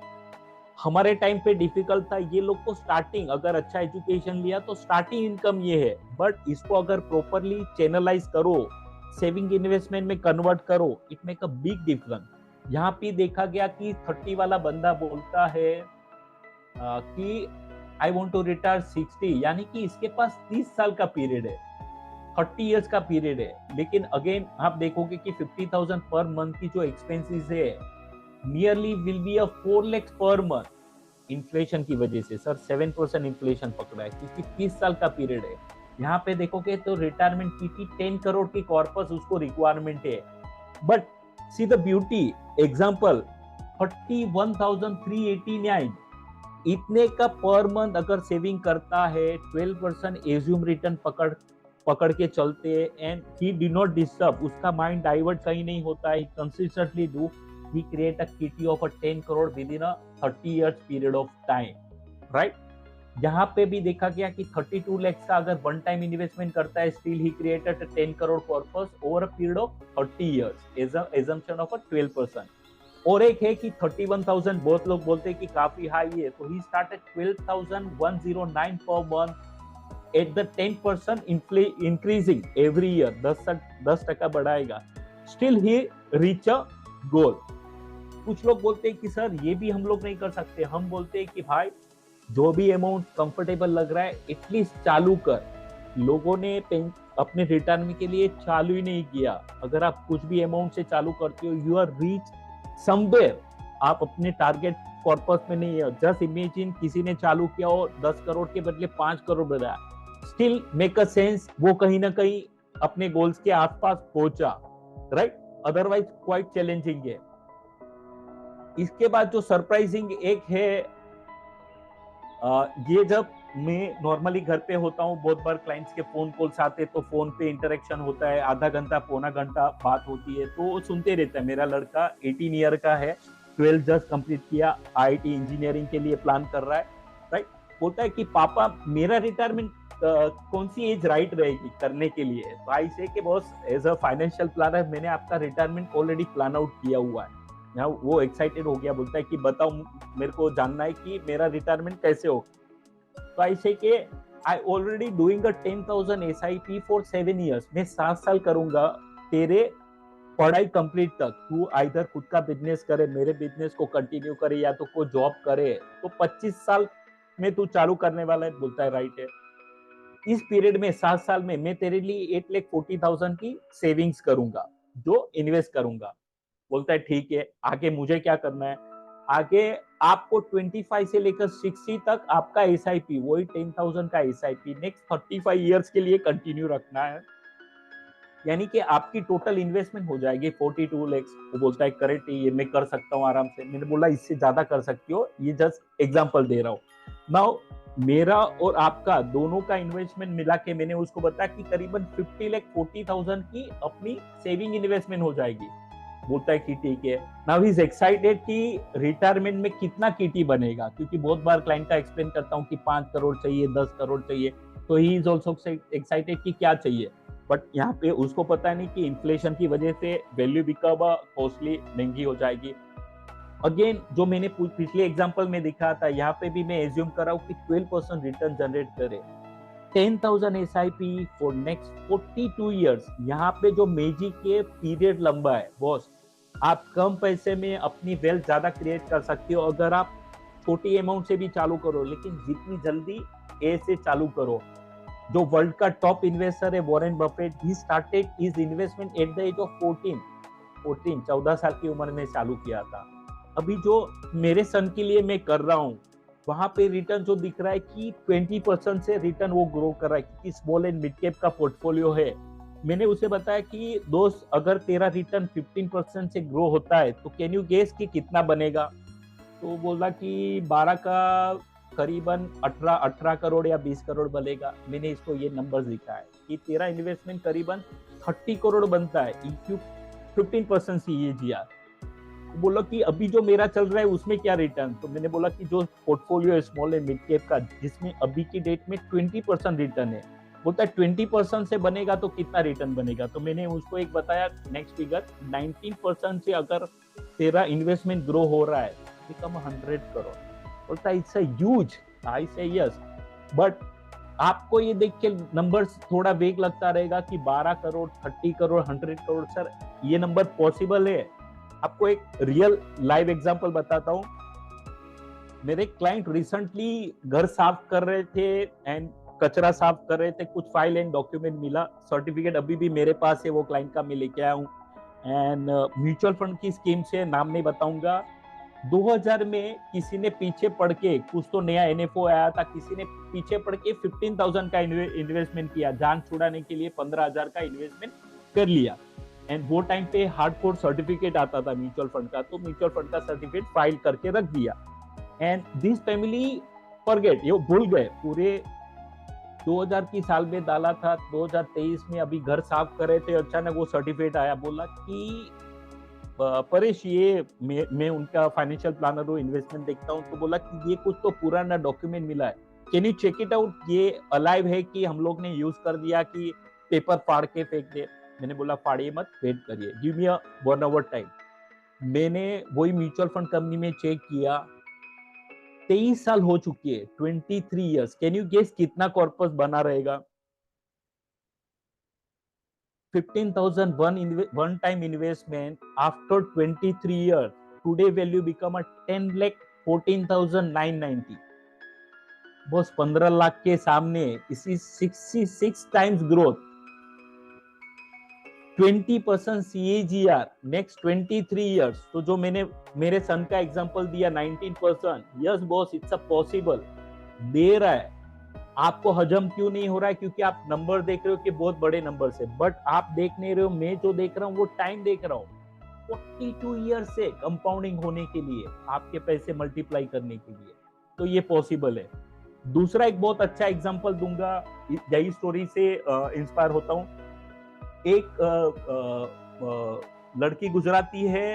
B: हमारे टाइम पे डिफिकल्ट था, ये लोग को स्टार्टिंग अगर अच्छा एजुकेशन लिया तो स्टार्टिंग इनकम ये है, बट इसको अगर प्रॉपरली चैनलाइज करो, सेविंग इन्वेस्टमेंट में कन्वर्ट करो, it make a big difference. यहाँ पे देखा गया कि 30 वाला बंदा बोलता है कि आई वांट टू रिटायर 60, यानी कि इसके पास 30 साल का पीरियड है। 30 इयर्स का पीरियड है, लेकिन अगेन आप देखोगे कि 50,000 पर मंथ की जो एक्सपेंसेस है nearly will be a 4 lakhs per month inflation की वजह से। सर 7% इन्फ्लेशन पकड़ा है क्योंकि 30 साल का पीरियड है। यहाँ पे देखोगे तो रिटायरमेंट की 10 करोड़ की कॉर्पस उसको रिक्वायरमेंट है, but see the beauty example 31,389 इतने का पर मंथ अगर सेविंग करता है, 12% एज्यूम रिटर्न पकड़ पकड़ के चलते and he do not disturb, उसका माइंड डाइवर्ट कहीं नहीं होता है, consistently do he create a kitty of a 10 crore within a 30 years period of time, right? यहाँ पे भी देखा गया कि 32 lakhs का अगर वन टाइम इन्वेस्टमेंट करता है still he created 10 crore corpus over a period of 30 years assumption of a 12%। और एक है कि 31,000 बहुत लोग बोलते हैं कि काफी हाई है, तो he started 12,109 per month at the 10% increasing every year, 10% बढ़ाएगा, स्टिल ही रीच अ गोल। कुछ लोग बोलते हैं कि सर ये भी हम लोग नहीं कर सकते, हम बोलते हैं कि भाई जो भी अमाउंट कंफर्टेबल लग रहा है एटलीस्ट चालू कर। लोगों ने अपने रिटर्न के लिए चालू ही नहीं किया। अगर आप कुछ भी अमाउंट से चालू करते हो यू आर रीच समवेयर, आप अपने टारगेट कॉर्पस में नहीं है। जस्ट इमेजिन किसी ने चालू किया और 10 करोड़ के बदले 5 करोड़ बढ़ाया, स्टिल मेक अ सेंस, वो कहीं ना कहीं अपने गोल्स के आसपास पहुंचा, राइट? अदरवाइज क्वाइट चैलेंजिंग है। इसके बाद जो सरप्राइजिंग एक है, ये जब मैं नॉर्मली घर पे होता हूँ बहुत बार क्लाइंट्स के फोन कॉल्स आते तो फोन पे इंटरेक्शन होता है, आधा घंटा पौना घंटा बात होती है, तो सुनते रहता है। मेरा लड़का 18 ईयर का है, 12 जस्ट कंप्लीट किया, आईटी इंजीनियरिंग के लिए प्लान कर रहा है, राइट? बोलता है कि पापा मेरा रिटायरमेंट कौन सी एज राइट रहेगी करने के लिए? तो आई से कि boss as a financial planner मैंने आपका रिटायरमेंट ऑलरेडी प्लान आउट किया हुआ है। यहाँ वो एक्साइटेड हो गया, बोलता है कि बताओ मेरे को जानना है कि मेरा रिटायरमेंट कैसे हो। तो आई से कि I already doing a 10,000 SIP for 7 years, मैं 7 साल करूंगा तेरे पढ़ाई कंप्लीट तक। तू आइधर खुद का बिजनेस करे, मेरे बिजनेस को कंटिन्यू करे, या तो कोई जॉब करे, तो 25 साल में तू चालू करने वाला है। बोलता है राइट है। इस पीरियड में 7 साल में मैं तेरे लिए 8,40,000 की सेविंग्स करूंगा जो इन्वेस्ट करूंगा। बोलता है ठीक है, आगे मुझे क्या करना है? आगे आपको 25 से लेकर 60 तक आपका SIP, वही 10,000 का SIP नेक्स्ट 35 इयर्स के लिए कंटिन्यू रखना है, यानी कि आपकी टोटल इन्वेस्टमेंट हो जाएगी 42 lakhs। वो बोलता है करेक्ट, ये मैं कर सकता हूँ आराम से। मैंने बोला इससे ज्यादा कर सकती हो, ये जस्ट एग्जांपल दे रहा हूँ। नाउ मेरा और आपका दोनों का इन्वेस्टमेंट मिला के मैंने उसको बताया कि करीबन 50,40,000 की अपनी सेविंग इन्वेस्टमेंट हो जाएगी। बोलता है कि ठीक है। नाउ ही इज एक्साइटेड कि रिटायरमेंट में कितना किटी बनेगा, क्योंकि बहुत बार क्लाइंट का एक्सप्लेन करता हूँ कि 5 करोड़ चाहिए, 10 करोड़ चाहिए, तो ही इज ऑल्सो एक्साइटेड कि क्या चाहिए। बट यहाँ पे उसको पता नहीं कि इन्फ्लेशन की वजह से वैल्यू बिकम कॉस्टली, महंगी हो जाएगी। अगेन जो मैंने पिछले एग्जांपल में दिखा था, यहाँ पे भी मैं एज्यूम कर रहा हूँ कि 12% रिटर्न जनरेट करे, 10,000 SIP फॉर नेक्स्ट 42 इयर्स। यहाँ पे जो मैजिक के पीरियड लंबा है बॉस, आप कम पैसे में अपनी वेल्थ ज्यादा क्रिएट कर सकते हो अगर आप छोटी अमाउंट से भी चालू करो, लेकिन जितनी जल्दी ए से चालू करो। जो वर्ल्ड का टॉप इन्वेस्टर है Warren Buffett, he started his investment at the age of 14 साल की उम्र में चालू किया था। अभी जो मेरे सन के लिए मैं कर रहा हूँ, वहां पे रिटर्न जो दिख रहा है कि 20% से रिटर्न वो ग्रो कर रहा है, क्योंकि स्मॉल एंड मिड कैप का पोर्टफोलियो है। मैंने उसे बताया कि दोस्त अगर तेरा रिटर्न 15% से ग्रो होता है तो कैन यू गेस कि कितना बनेगा? तो बोला कि 12 का करीबन 18 करोड़ या 20 करोड़ बनेगा। मैंने इसको ये नंबर दिखा है कि तेरा इन्वेस्टमेंट करीबन 30 करोड़ बनता है इफ यू 15% CAGR। तो बोला कि अभी जो मेरा चल रहा है उसमें क्या रिटर्न? तो मैंने बोला कि जो पोर्टफोलियो है स्मॉल एंड मिड कैप का, जिसमें अभी की डेट में 20% रिटर्न है। बोलता है 20% से बनेगा तो कितना रिटर्न बनेगा? तो मैंने उसको एक बताया नेक्स्ट फिगर, 19% से अगर तेरा इन्वेस्टमेंट ग्रो हो रहा है बिकम 100 करोड़। बोलता है इट्स अ ह्यूज। आई से यस, बट आपको ये देख के नंबर्स थोड़ा वेग लगता रहेगा कि 12 करोड़, 30 करोड़, 100 करोड़। सर ये नंबर पॉसिबल है। आपको एक रियल लाइव एग्जांपल बताता हूँ। मेरे क्लाइंट रिसेंटली घर साफ कर रहे थे एंड कचरा साफ कर रहे थे, कुछ फाइल एंड डॉक्यूमेंट मिला, सर्टिफिकेट अभी भी मेरे पास है, वो क्लाइंट का मैं लेके आया हूँ। एंड म्यूचुअल फंड की स्कीम से नाम नहीं बताऊंगा, 2000 में किसी ने पीछे पड़ के, कुछ तो नया एनएफओ आया था, किसी ने पीछे पड़ के 15,000 का इन्वेस्टमेंट किया, जान छुड़ाने के लिए 15,000 का इन्वेस्टमेंट कर लिया। एंड वो टाइम पे हार्डकोर सर्टिफिकेट आता था म्यूचुअल फंड का, तो म्यूचुअल फंड का सर्टिफिकेट फाइल करके रख दिया। एंड दिस फैमिली फॉरगेट, ये भूल गए, पूरे 2000 की साल में डाला था, 2023 में अभी घर साफ कर रहे थे, अचानक वो सर्टिफिकेट आया, बोला कि परेश ये मैं उनका फाइनेंशियल प्लानर हूँ, इन्वेस्टमेंट देखता हूँ, तो बोला कि ये कुछ तो पुराना डॉक्यूमेंट मिला है, can you check it out, ये अलाइव है कि हम लोग ने यूज कर दिया कि पेपर फाड़ के फेंक दे। मैंने बोला फाड़िए मत, वेट करिए, give me a 1 hour time. मैंने वही म्यूचुअल फंड कंपनी में चेक किया, 23 साल हो चुकी है, 23 इयर्स, कैन यू गेस कितना कॉर्पस बना रहेगा? 15,000 one time investment after 23 years, today value become a 10 lakh 14,990। बस 15 लाख के सामने इसी 66 times growth, 20% CAGR next 23 years. तो जो मैंने मेरे सन का एग्जांपल दिया 19%, yes boss it's a possible, दे रहा है। आपको हजम क्यों नहीं हो रहा है? क्योंकि आप नंबर देख रहे हो कि बहुत बड़े नंबर से, बट आप देख नहीं रहे हो, मैं जो देख रहा हूँ वो टाइम देख रहा हूँ, 42 ईयर से कंपाउंडिंग होने के लिए, आपके पैसे मल्टीप्लाई करने के लिए, तो ये पॉसिबल है। दूसरा एक बहुत अच्छा एग्जांपल दूंगा, यही स्टोरी से इंस्पायर होता हूँ। एक लड़की गुजराती है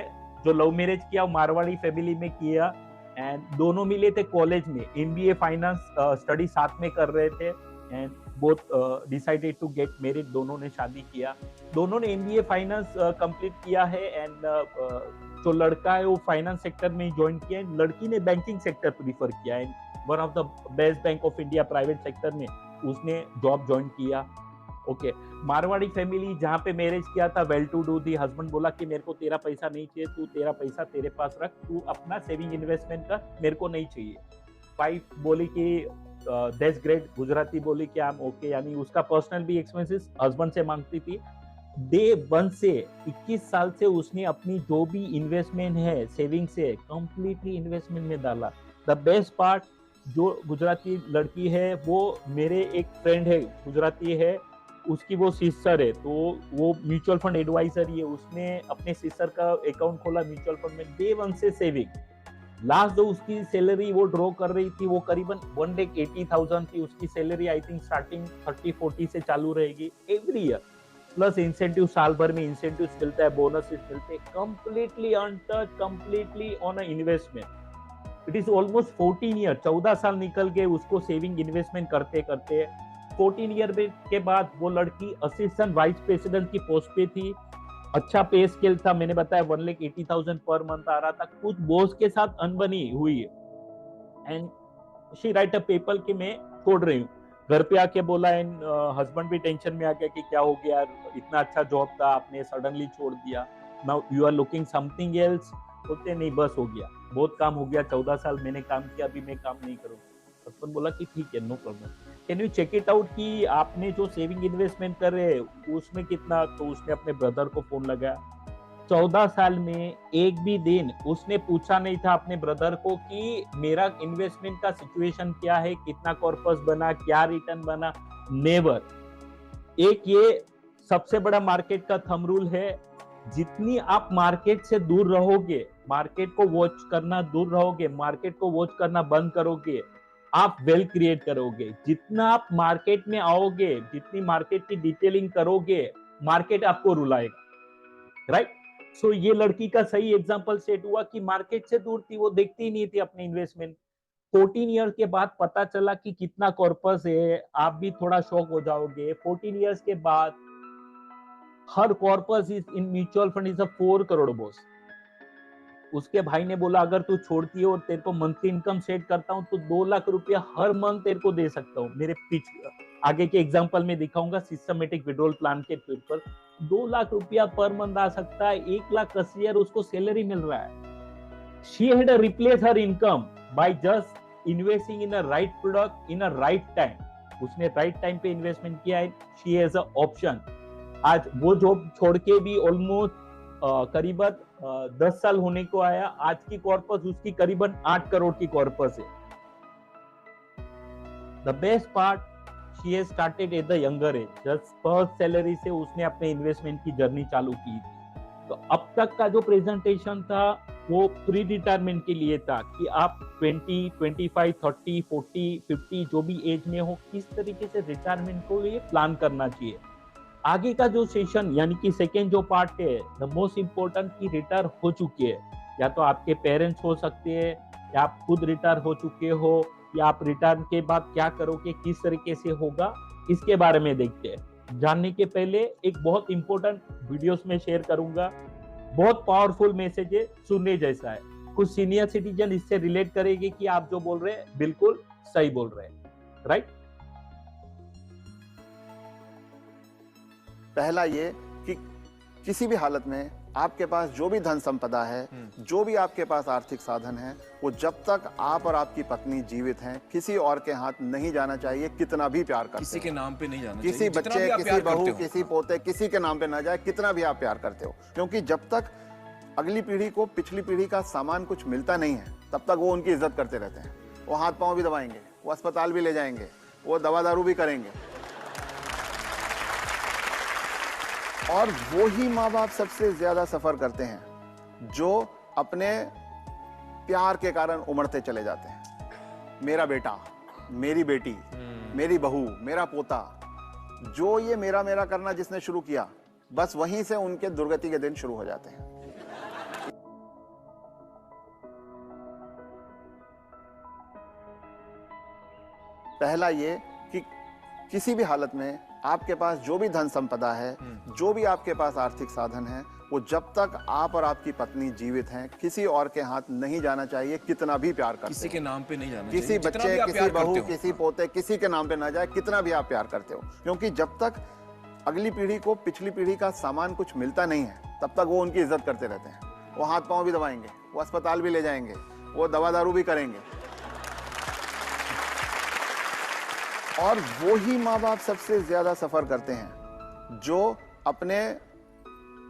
B: जो लव मैरिज किया, मारवाड़ी फैमिली में किया, एंड दोनों मिले थे कॉलेज में, एमबीए फाइनेंस स्टडी साथ में कर रहे थे, and both decided to get married, दोनों ने शादी किया, दोनों ने एमबीए फाइनेंस कंप्लीट किया है। एंड जो लड़का है वो फाइनेंस सेक्टर में ज्वाइन किया है, लड़की ने बैंकिंग सेक्टर प्रीफर किया है, one of the best bank of India private sector में उसने जॉब ज्वाइन किया। ओके, मारवाड़ी फैमिली जहाँ पे मैरिज किया था, वेल टू डू थी, हस्बैंड बोला कि मेरे को तेरा पैसा नहीं चाहिए, तू तेरा पैसा तेरे पास रख, तू अपना सेविंग इन्वेस्टमेंट कर, मेरे को नहीं चाहिए। वाइफ बोली कि दैट्स ग्रेट, गुजराती बोली कि आई एम ओके, यानी उसका पर्सनल भी एक्सपेंसेस हस्बैंड से मांगती थी। डे 1 से 21 साल से उसने अपनी जो भी इन्वेस्टमेंट है सेविंग से कंप्लीटली इन्वेस्टमेंट में डाला। द बेस्ट पार्ट, जो गुजराती लड़की है वो मेरे एक फ्रेंड है, गुजराती है, उसकी वो सिस्टर है, तो वो म्यूचुअल फंड एडवाइजर ही है, उसने अपने सिस्टर का अकाउंट खोला म्यूचुअल फंड में, डे 1 से सेविंग। लास्ट जो उसकी सैलरी वो ड्रॉ कर रही थी वो करीबन 1,80,000 थी उसकी सैलरी, आई थिंक स्टार्टिंग 30-40 से चालू रहेगी एवरी ईयर, प्लस इंसेंटिव, साल भर में इंसेंटिव मिलता है, बोनस मिलते, completely untouch, completely on a investment. It is almost 14 year, 14 साल निकल गए उसको सेविंग इन्वेस्टमेंट करते करते। 14 ईयर के बाद वो लड़की असिस्टेंट वाइस प्रेसिडेंट की पोस्ट पे थी, अच्छा पे स्केल था, मैंने बताया 1,80,000 पर मंथ आ रहा था, कुछ बॉस के साथ अनबनी हुई and she write a paper कि मैं छोड़ रही हूँ। घर पे आके बोला, एंड हस्बैंड भी टेंशन में आ गया कि क्या हो गया यार, इतना अच्छा जॉब था आपने सडनली छोड़ दिया, now you are looking something else. बोलते नहीं, बस हो गया, बहुत काम हो गया, 14 साल मैंने काम किया, अभी मैं काम नहीं करूँ। हस्बैंड बोला कि ठीक है, no problem, can you check it out कि आपने जो सेविंग इन्वेस्टमेंट कर रहे हैं उसमें कितना। तो उसने अपने ब्रदर को फोन लगाया, 14 साल में एक भी दिन उसने पूछा नहीं था अपने ब्रदर को कि मेरा इन्वेस्टमेंट का सिचुएशन क्या है, कितना कॉर्पस बना, क्या रिटर्न बना, नेवर। एक ये सबसे बड़ा मार्केट का थंब रूल है, जितनी आप मार्केट से दूर रहोगे, मार्केट को वॉच करना दूर रहोगे, मार्केट को वॉच करना बंद करोगे, आप वेल्थ क्रिएट करोगे। जितना आप मार्केट में आओगे, जितनी मार्केट की डिटेलिंग करोगे, मार्केट आपको रुलाएगा, राइट। सो ये लड़की का सही एग्जांपल सेट हुआ कि मार्केट से दूर थी, वो देखती ही नहीं थी अपने इन्वेस्टमेंट। 14 ईयर के बाद पता चला कि कितना कॉर्पस है, आप भी थोड़ा शॉक हो जाओगे। 14 ईयर्स के बाद हर corpus is in mutual fund is a 4 crore boss. उसके भाई ने बोला अगर तू छोड़ती है और तेरे को मंथली इनकम सेट करता हूँ तो 2 लाख रुपया हर मंथ तेरे को दे सकता हूँ। मेरे आगे के एग्जांपल में दिखाऊंगा सिस्टमेटिक विड्रॉल प्लान के पर 2 लाख रुपया पर मंथ आ सकता है, 1,80,000 उसको सैलरी मिल रहा है। She had to replace her income by just investing in a right product in a right time. उसने राइट टाइम पे इन्वेस्टमेंट किया है, शी हैज अ ऑप्शन। आज वो जॉब छोड़ के भी ऑलमोस्ट करीबन 10 साल होने को आया, आज की कॉर्पस उसकी करीबन 8 करोड़ की कॉर्पस है। The best part, she has started at the younger age, just first salary से उसने अपने इन्वेस्टमेंट की जर्नी चालू की थी। तो अब तक का जो प्रेजेंटेशन था वो प्री रिटायरमेंट के लिए था कि आप 20, 25, 30, 40, 50 जो भी एज में हो, किस तरीके से रिटायरमेंट को लिए प्लान करना चाहिए। आगे का जो सेशन यानी कि सेकेंड जो पार्ट है, द मोस्ट इम्पोर्टेंट, की रिटायर हो चुके हैं, या तो आपके पेरेंट्स हो सकते हैं या आप खुद रिटायर हो चुके हो, या आप रिटायर के बाद क्या करोगे, किस तरीके से होगा, इसके बारे में देखते हैं। जानने के पहले एक बहुत इंपॉर्टेंट वीडियोस में शेयर करूंगा, बहुत पावरफुल मैसेज है, सुनने जैसा है। कुछ सीनियर सिटीजन इससे रिलेट करेंगे कि आप जो बोल रहे हैं बिल्कुल सही बोल रहे हैं, राइट।
C: पहला ये कि किसी भी हालत में आपके पास जो भी धन संपदा है, जो भी आपके पास आर्थिक साधन है, वो जब तक आप और आपकी पत्नी जीवित हैं, किसी और के हाथ नहीं जाना चाहिए, कितना भी प्यार करते
D: किसी के नाम पे नहीं जाना
C: किसी
D: चाहिए, जितना भी
C: बच्चे,
D: आप
C: किसी
D: प्यार
C: बहू,
D: करते हो।
C: किसी पोते, किसी के नाम पे ना जाए, कितना भी आप प्यार करते हो। क्योंकि जब तक अगली पीढ़ी को पिछली पीढ़ी का सामान कुछ मिलता नहीं है, तब तक वो उनकी इज्जत करते रहते हैं। वो हाथ पांव भी दबाएंगे, वो अस्पताल भी ले जाएंगे, वो दवा दारू भी करेंगे। और वो ही माँ बाप सबसे ज्यादा सफर करते हैं जो अपने प्यार के कारण उमड़ते चले जाते हैं। मेरा बेटा, मेरी बेटी, मेरी बहू, मेरा पोता, जो ये मेरा मेरा करना जिसने शुरू किया, बस वहीं से उनके दुर्गति के दिन शुरू हो जाते हैं। पहला ये कि किसी भी हालत में आपके पास जो भी धन संपदा है, जो भी आपके पास आर्थिक साधन है, वो जब तक आप और आपकी पत्नी जीवित हैं, किसी और के हाथ नहीं जाना चाहिए, कितना भी प्यार करते
D: किसी
C: हो।
D: के नाम पे नहीं जाना
C: किसी
D: चाहिए, जितना
C: बच्चे,
D: भी आप
C: किसी
D: प्यार
C: बहू,
D: करते हो।
C: किसी पोते, किसी के नाम पे ना जाए, कितना भी आप प्यार करते हो। क्योंकि जब तक अगली पीढ़ी को पिछली पीढ़ी का सामान कुछ मिलता नहीं है, तब तक वो उनकी इज्जत करते रहते हैं। वो हाथ पांव भी दबाएंगे, वो अस्पताल भी ले जाएंगे, वो दवा दारू भी करेंगे। और वो ही माँ बाप सबसे ज्यादा सफर करते हैं जो अपने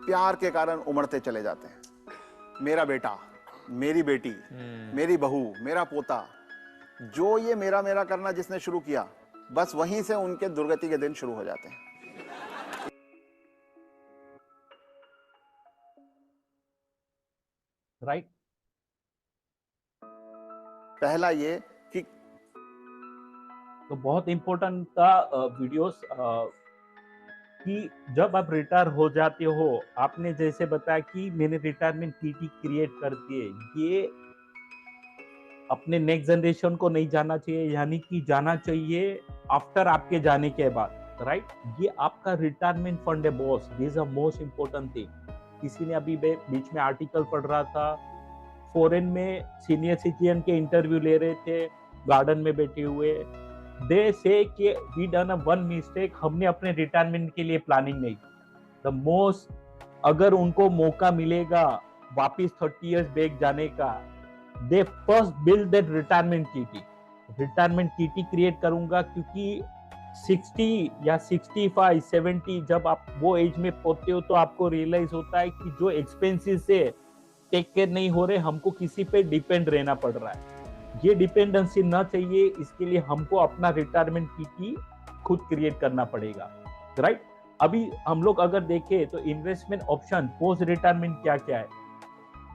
C: प्यार के कारण उमड़ते चले जाते हैं। मेरा बेटा, मेरी बेटी, मेरी बहू, मेरा पोता, जो ये मेरा मेरा करना जिसने शुरू किया, बस वहीं से उनके दुर्गति के दिन शुरू हो जाते हैं।
B: राइट।
C: पहला ये कि
B: तो बहुत इंपॉर्टेंट था वीडियोस कि जब आप रिटायर हो जाते हो, आपने जैसे बताया कि मैंने रिटायरमेंट पीटी क्रिएट कर दिए, ये अपने नेक्स्ट जनरेशन को नहीं जाना चाहिए, यानी कि जाना चाहिए आफ्टर आपके जाने के बाद, राइट। ये आपका रिटायरमेंट फंड है boss, this is a most important thing. किसी ने अभी बीच में आर्टिकल पढ़ रहा था, फॉरेन में सीनियर सिटीजन के इंटरव्यू ले रहे थे, गार्डन में बैठे हुए, दे से कि we done a one mistake, हमने अपने रिटायरमेंट के लिए प्लानिंग नहीं। द मोस्ट, अगर उनको मौका मिलेगा वापस 30 इयर्स बैक जाने का, they first build that retirement kitty. Retirement kitty create करूंगा, क्योंकि 60 या 65, 70 जब आप वो एज में पहुंचते हो तो आपको रियलाइज होता है कि जो एक्सपेंसेस से टेक केयर नहीं हो रहे, हमको किसी पे डिपेंड रहना पड़ रहा है। ये डिपेंडेंसी ना चाहिए, इसके लिए हमको अपना रिटायरमेंट की खुद क्रिएट करना पड़ेगा, राइट। अभी हम लोग अगर देखें तो इन्वेस्टमेंट ऑप्शन पोस्ट रिटायरमेंट क्या क्या है,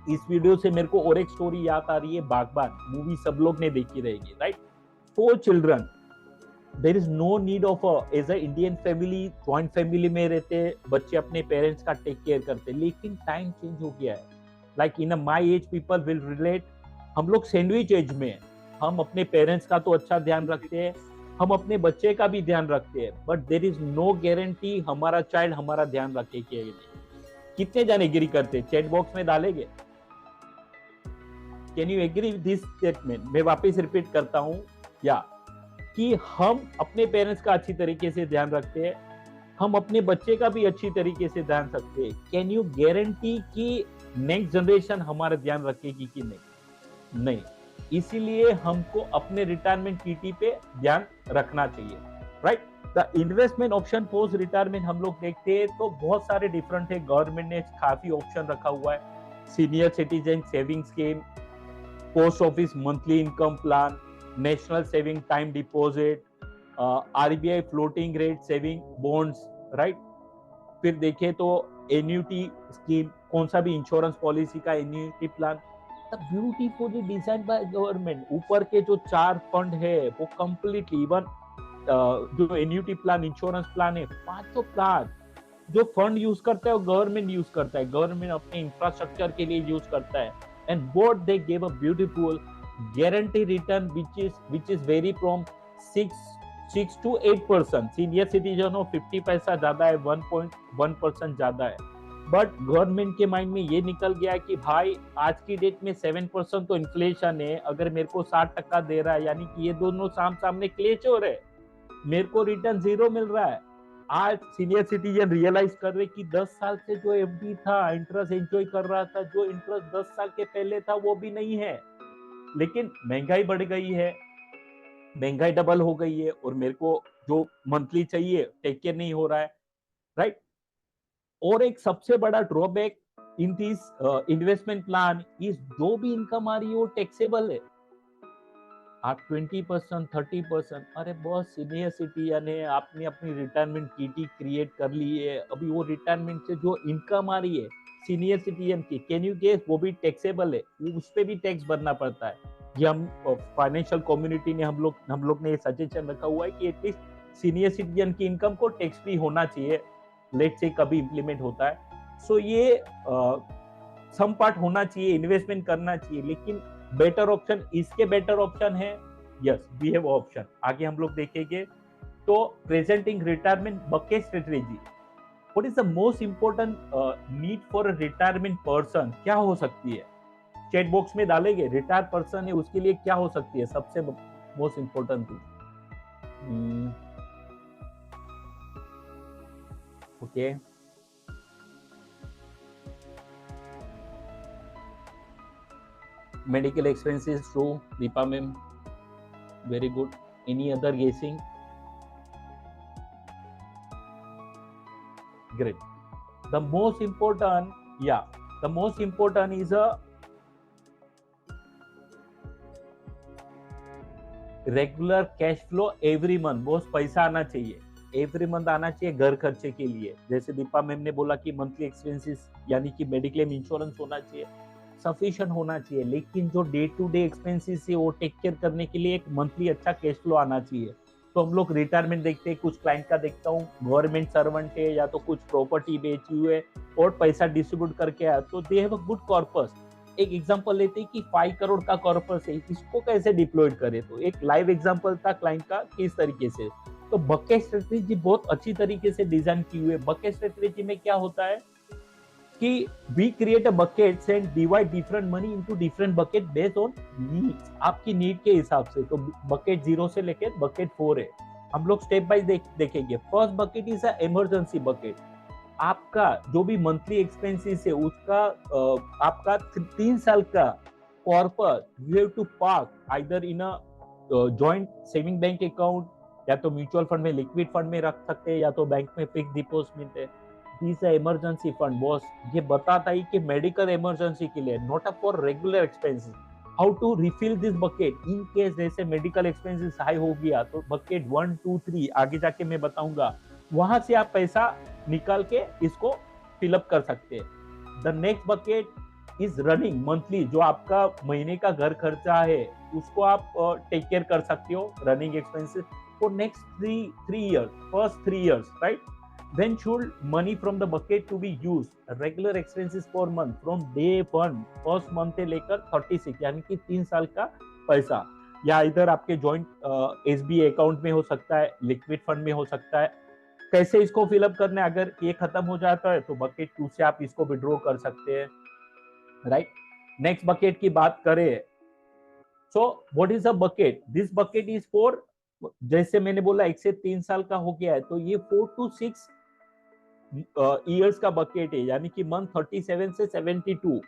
B: इस वीडियो से मेरे को और एक स्टोरी याद आ रही है, बागबान मूवी सब लोग ने देखी रहेगी, right. 4 children, there is no need of as a Indian family, joint family में रहते, बच्चे अपने पेरेंट्स का टेक केयर करते, लेकिन टाइम चेंज हो गया है। Like in my age people will relate, हम लोग सैंडविच एज में हैं, हम अपने पेरेंट्स का तो अच्छा ध्यान रखते हैं, हम अपने बच्चे का भी ध्यान रखते हैं, but there is no guarantee हमारा चाइल्ड हमारा ध्यान रखेगा नहीं। कितने जाने एग्री करते, चैट बॉक्स में डालेंगे। Can you agree with this statement? मैं वापस रिपीट करता हूं, या कि हम अपने पेरेंट्स का अच्छी तरीके से ध्यान रखते हैं, हम अपने बच्चे का भी अच्छी तरीके से ध्यान रखते हैं। कैन यू गारंटी कि नेक्स्ट जनरेशन हमारा ध्यान रखेगी कि नहीं? इसीलिए हमको अपने रिटायरमेंट पीटी पे ध्यान रखना चाहिए। Right. The investment option post retirement हम लोग देखते हैं तो बहुत सारे डिफरेंट है, गवर्नमेंट ने काफी ऑप्शन रखा हुआ है। Senior citizen saving scheme, post office monthly income plan, national saving time deposit, RBI floating rate saving bonds, right. फिर देखें तो एन्यूटी स्कीम, कौन सा भी इंश्योरेंस पॉलिसी का annuity plan, beautifully design by government. ऊपर के जो 4 फंड है वो कंप्लीटली, इवन जो एन्यूटी प्लान, इंश्योरेंस प्लान है, 5 प्लान जो फंड यूज करता है वो गवर्नमेंट यूज करता है, गवर्नमेंट अपने इंफ्रास्ट्रक्चर के लिए यूज करता है। And both they give a beautiful guarantee return which is vary from 6 to 8%। Senior citizen हो 50 पैसा ज्यादा है, 1.1% ज्यादा है। बट गवर्नमेंट के माइंड में ये निकल गया है कि भाई आज की डेट में 7% तो इन्फ्लेशन है, अगर मेरे को 60% दे रहा है, यानी कि ये दोनों सामने क्लेश हो रहे, मेरे को रिटर्न 0 मिल रहा है। आज सीनियर सिटीजन रियलाइज कर रहे कि 10 साल से जो एफडी था, इंटरेस्ट एंजॉय कर रहा था, जो इंटरेस्ट 10 साल के पहले था वो भी नहीं है। लेकिन महंगाई बढ़ गई है, महंगाई डबल हो गई है, और मेरे को जो मंथली चाहिए टेक केयर नहीं हो रहा है, राइट। और एक सबसे बड़ा drawback in this investment plan is जो भी इनकम आ रही है वो टैक्सेबल है। आप 20%, 30%, अरे बहुत सीनियर सिटीजन है, आपने अपनी रिटायरमेंट किटी क्रिएट कर ली है, अभी वो रिटायरमेंट से जो इनकम आ रही है सीनियर सिटीजन की, कैन यू गेस, वो भी टैक्सेबल है, उस पर भी टैक्स भरना पड़ता है। ये हम फाइनेंशियल कम्युनिटी ने हम लोग ने सजेशन रखा हुआ है कि एटलीस्ट सीनियर सिटीजन की इनकम को टैक्स फ्री होना चाहिए, लेट से कभी इंप्लीमेंट होता है। सो ये सम पार्ट होना चाहिए, इन्वेस्टमेंट करना चाहिए। लेकिन बेटर ऑप्शन, इसके बेटर ऑप्शन है, यस वी हैव ऑप्शन, आगे हम लोग देखेंगे। तो presenting retirement bucket strategy, what is the most important need for a retirement person, क्या हो सकती है, चैट बॉक्स में डालेंगे। रिटायर पर्सन है उसके लिए क्या हो सकती है सबसे most important thing. Okay, medical expenses, true. Deepa ma'am, very good. Any other guessing? Great. The most important, the most important is a regular cash flow every month. बहुत पैसा आना चाहिए, एवरी मंथ आना चाहिए घर खर्चे के लिए। जैसे दीपा मैम ने बोला कि मंथली एक्सपेंसेस यानी कि मेडिक्लेम इंश्योरेंस होना चाहिए, सफिशिएंट होना चाहिए। लेकिन जो डे टू डे एक्सपेंसेस है वो टेक केयर करने के लिए एक मंथली अच्छा कैश फ्लो आना चाहिए। तो हम लोग रिटायरमेंट देखते हैं, कुछ क्लाइंट का देखता हूँ गवर्नमेंट सर्वेंट है या तो कुछ प्रॉपर्टी बेची हुए और पैसा डिस्ट्रीब्यूट करके आया, तो दे हैव अ गुड कॉर्पस। एक एग्जांपल लेते हैं कि 5 करोड़ का कॉर्पस है, इसको कैसे डिप्लॉयड करें। तो एक लाइव एग्जांपल था क्लाइंट का किस तरीके से। तो बकेट स्ट्रेटेजी बहुत अच्छी तरीके से डिजाइन की हुई है। बकेट स्ट्रेटेजी में क्या होता है कि we create a buckets and divide different money into different bucket based on needs, आपकी नीड के हिसाब से। तो बकेट 0 से लेकर बकेट 4 है, हम लोग स्टेप बाय देखेंगे। First bucket is a emergency bucket. आपका जो भी मंथली एक्सपेंसेस है उसका आपका 3 साल का corpus you have to park either in a joint saving bank account, या तो म्यूचुअल फंड में, लिक्विड फंड में रख सकते हैं, या तो बैंक में फिक्स डिपॉजिट है। दिस इमरजेंसी फंड बॉस ये बताता है कि मेडिकल इमरजेंसी के लिए, not a for regular expenses. How to refill this bucket in case जैसे मेडिकल एक्सपेंसेस हाई हो गया, तो बकेट 1, 2, 3 आगे जाके मैं बताऊंगा, वहां से आप पैसा निकाल के इसको फिलअप कर सकते हैं। The next bucket is running monthly, जो आपका महीने का घर खर्चा है उसको आप टेक केयर कर सकते हो, running expenses for next 3 years, first 3 years, right. When should money from the bucket to be used? Regular expenses per month from day 1, first month से लेकर 36 यानी कि 3 साल का पैसा, या इधर आपके जॉइंट एसबीआई अकाउंट में हो सकता है, लिक्विड फंड में हो सकता है। कैसे इसको फिलअप करना है, अगर ये खत्म हो जाता है तो बकेट 2 से आप इसको विड्रॉ कर सकते हैं, राइट। नेक्स्ट बकेट की बात करें, so what is a bucket? This bucket is for, जैसे मैंने बोला 1 से 3 साल का हो गया है, तो ये 4 to 6 ईयर्स का बकेट है, यानी कि मंथ 37 से 72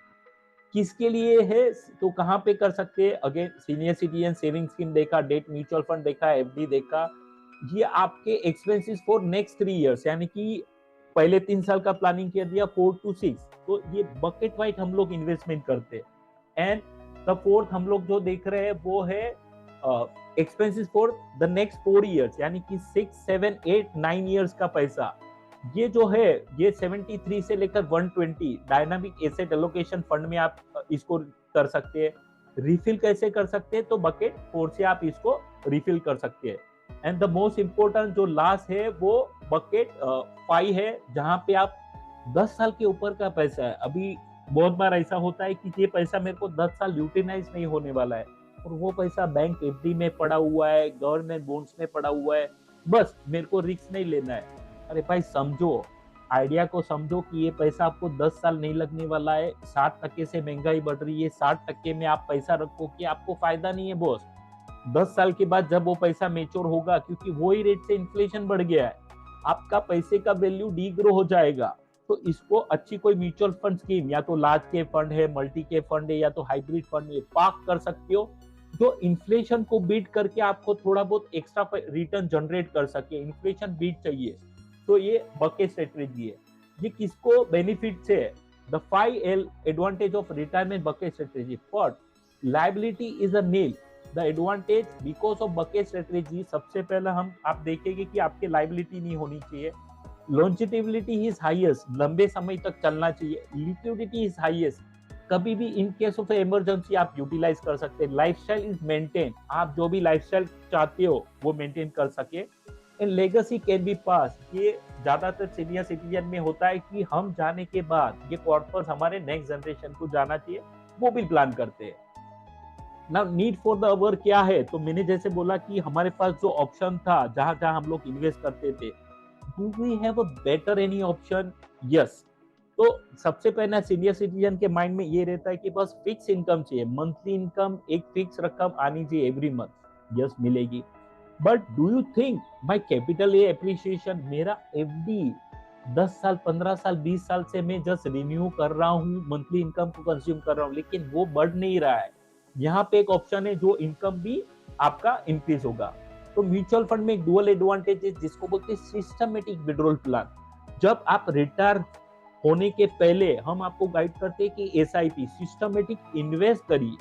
B: किसके लिए है, तो कहां पे कर सकते हैं। Again senior citizen saving scheme देखा, डेट म्यूचुअल फंड देखा, एफडी देखा, ये आपके एक्सपेंसेस फॉर नेक्स्ट 3 इयर्स, यानी कि पहले 3 साल का प्लानिंग कर दिया 4 to 6, तो ये बकेट वाइज हम लोग इन्वेस्टमेंट करते हैं। एंड द फोर्थ हम लोग जो देख रहे हैं वो है expenses for the next 4 years, यानी कि 6, 7, 8, 9 इयर्स का पैसा। ये जो है ये 73 से लेकर 120 डायनामिक एसेट एलोकेशन फंड में आप इसको कर सकते हैं। रिफिल कैसे कर सकते हैं, तो बकेट 4 से आप इसको रिफिल कर सकते हैं। एंड द मोस्ट इंपोर्टेंट जो लास्ट है वो बकेट 5 है, जहां पे आप 10 साल के ऊपर का पैसा है। अभी बहुत बार ऐसा होता है कि ये पैसा मेरे को 10 साल यूटिलाइज नहीं होने वाला है, और वो पैसा बैंक एफडी में पड़ा हुआ है, गवर्नमेंट बॉन्ड्स में पड़ा हुआ है, बस मेरे को रिस्क नहीं लेना है। अरे भाई समझो, आइडिया को समझो कि ये पैसा आपको 10 साल नहीं लगने वाला है। 60% से महंगाई बढ़ रही है, 60% में आप पैसा रखो कि आपको फायदा नहीं है बॉस। 10 साल के बाद जब वो पैसा मेच्योर होगा, क्योंकि वही रेट से इन्फ्लेशन बढ़ गया है, आपका पैसे का वैल्यू डीग्रो हो जाएगा। तो इसको अच्छी कोई म्यूचुअल फंड स्कीम, या तो लार्ज के फंड है, मल्टी के फंड है, या तो हाइब्रिड फंड है, पार्क कर सकते हो, जो इन्फ्लेशन को बीट करके आपको थोड़ा बहुत एक्स्ट्रा रिटर्न जनरेट कर सके। इन्फ्लेशन बीट चाहिए, तो ये बकेट स्ट्रेटेजी है। ये किसको बेनिफिट है? The 5 advantage of retirement bucket strategy. First, liability is a nil. The advantage because of bucket strategy, सबसे पहले आप देखेंगे कि आपके लायबिलिटी नहीं होनी चाहिए। लॉन्जिटिविटी इज हाईएस्ट, लंबे समय तक चलना चाहिए। लिक्विडिटी इज हाईएस्ट, कभी भी इन केस ऑफ इमरजेंसी आप यूटिलाइज कर सकते हैं। लाइफस्टाइल इज मेंटेन, आप जो भी लाइफस्टाइल चाहते हो वो मेंटेन कर सके। एंड लेगेसी कैन बी पास, ये ज्यादातर सीनियर सिटीजन में होता है कि हम जाने के बाद ये कॉर्पस हमारे नेक्स्ट जनरेशन को जाना चाहिए, वो भी प्लान करते हैं। नाउ नीड फॉर द अवर क्या है, तो मैंने जैसे बोला कि हमारे पास जो ऑप्शन था जहां जहां हम लोग इन्वेस्ट करते थे, do we have a better any option? Yes. तो सबसे पहले सीनियर सिटीजन के माइंड में ये रहता है कि बस फिक्स इनकम चाहिए, मंथली इनकम एक फिक्स रकम आनी चाहिए एवरी मंथ। यस, मिलेगी। But do you think my capital appreciation, मेरा एफडी 10 साल, 15 साल, 20 साल से मैं जस्ट रिन्यू कर रहा हूँ, मंथली इनकम को कंज्यूम कर रहा हूँ, लेकिन वो बढ़ नहीं रहा है। यहाँ पे एक ऑप्शन है जो इनकम भी आपका इंक्रीज होगा। तो म्यूचुअल फंड में एक डुअल एडवांटेज है जिसको बोलते हैं सिस्टमेटिक विड्रॉल प्लान। जब आप रिटायर होने के पहले हम आपको गाइड करते हैं कि एसआईपी सिस्टमेटिक इन्वेस्ट करिए,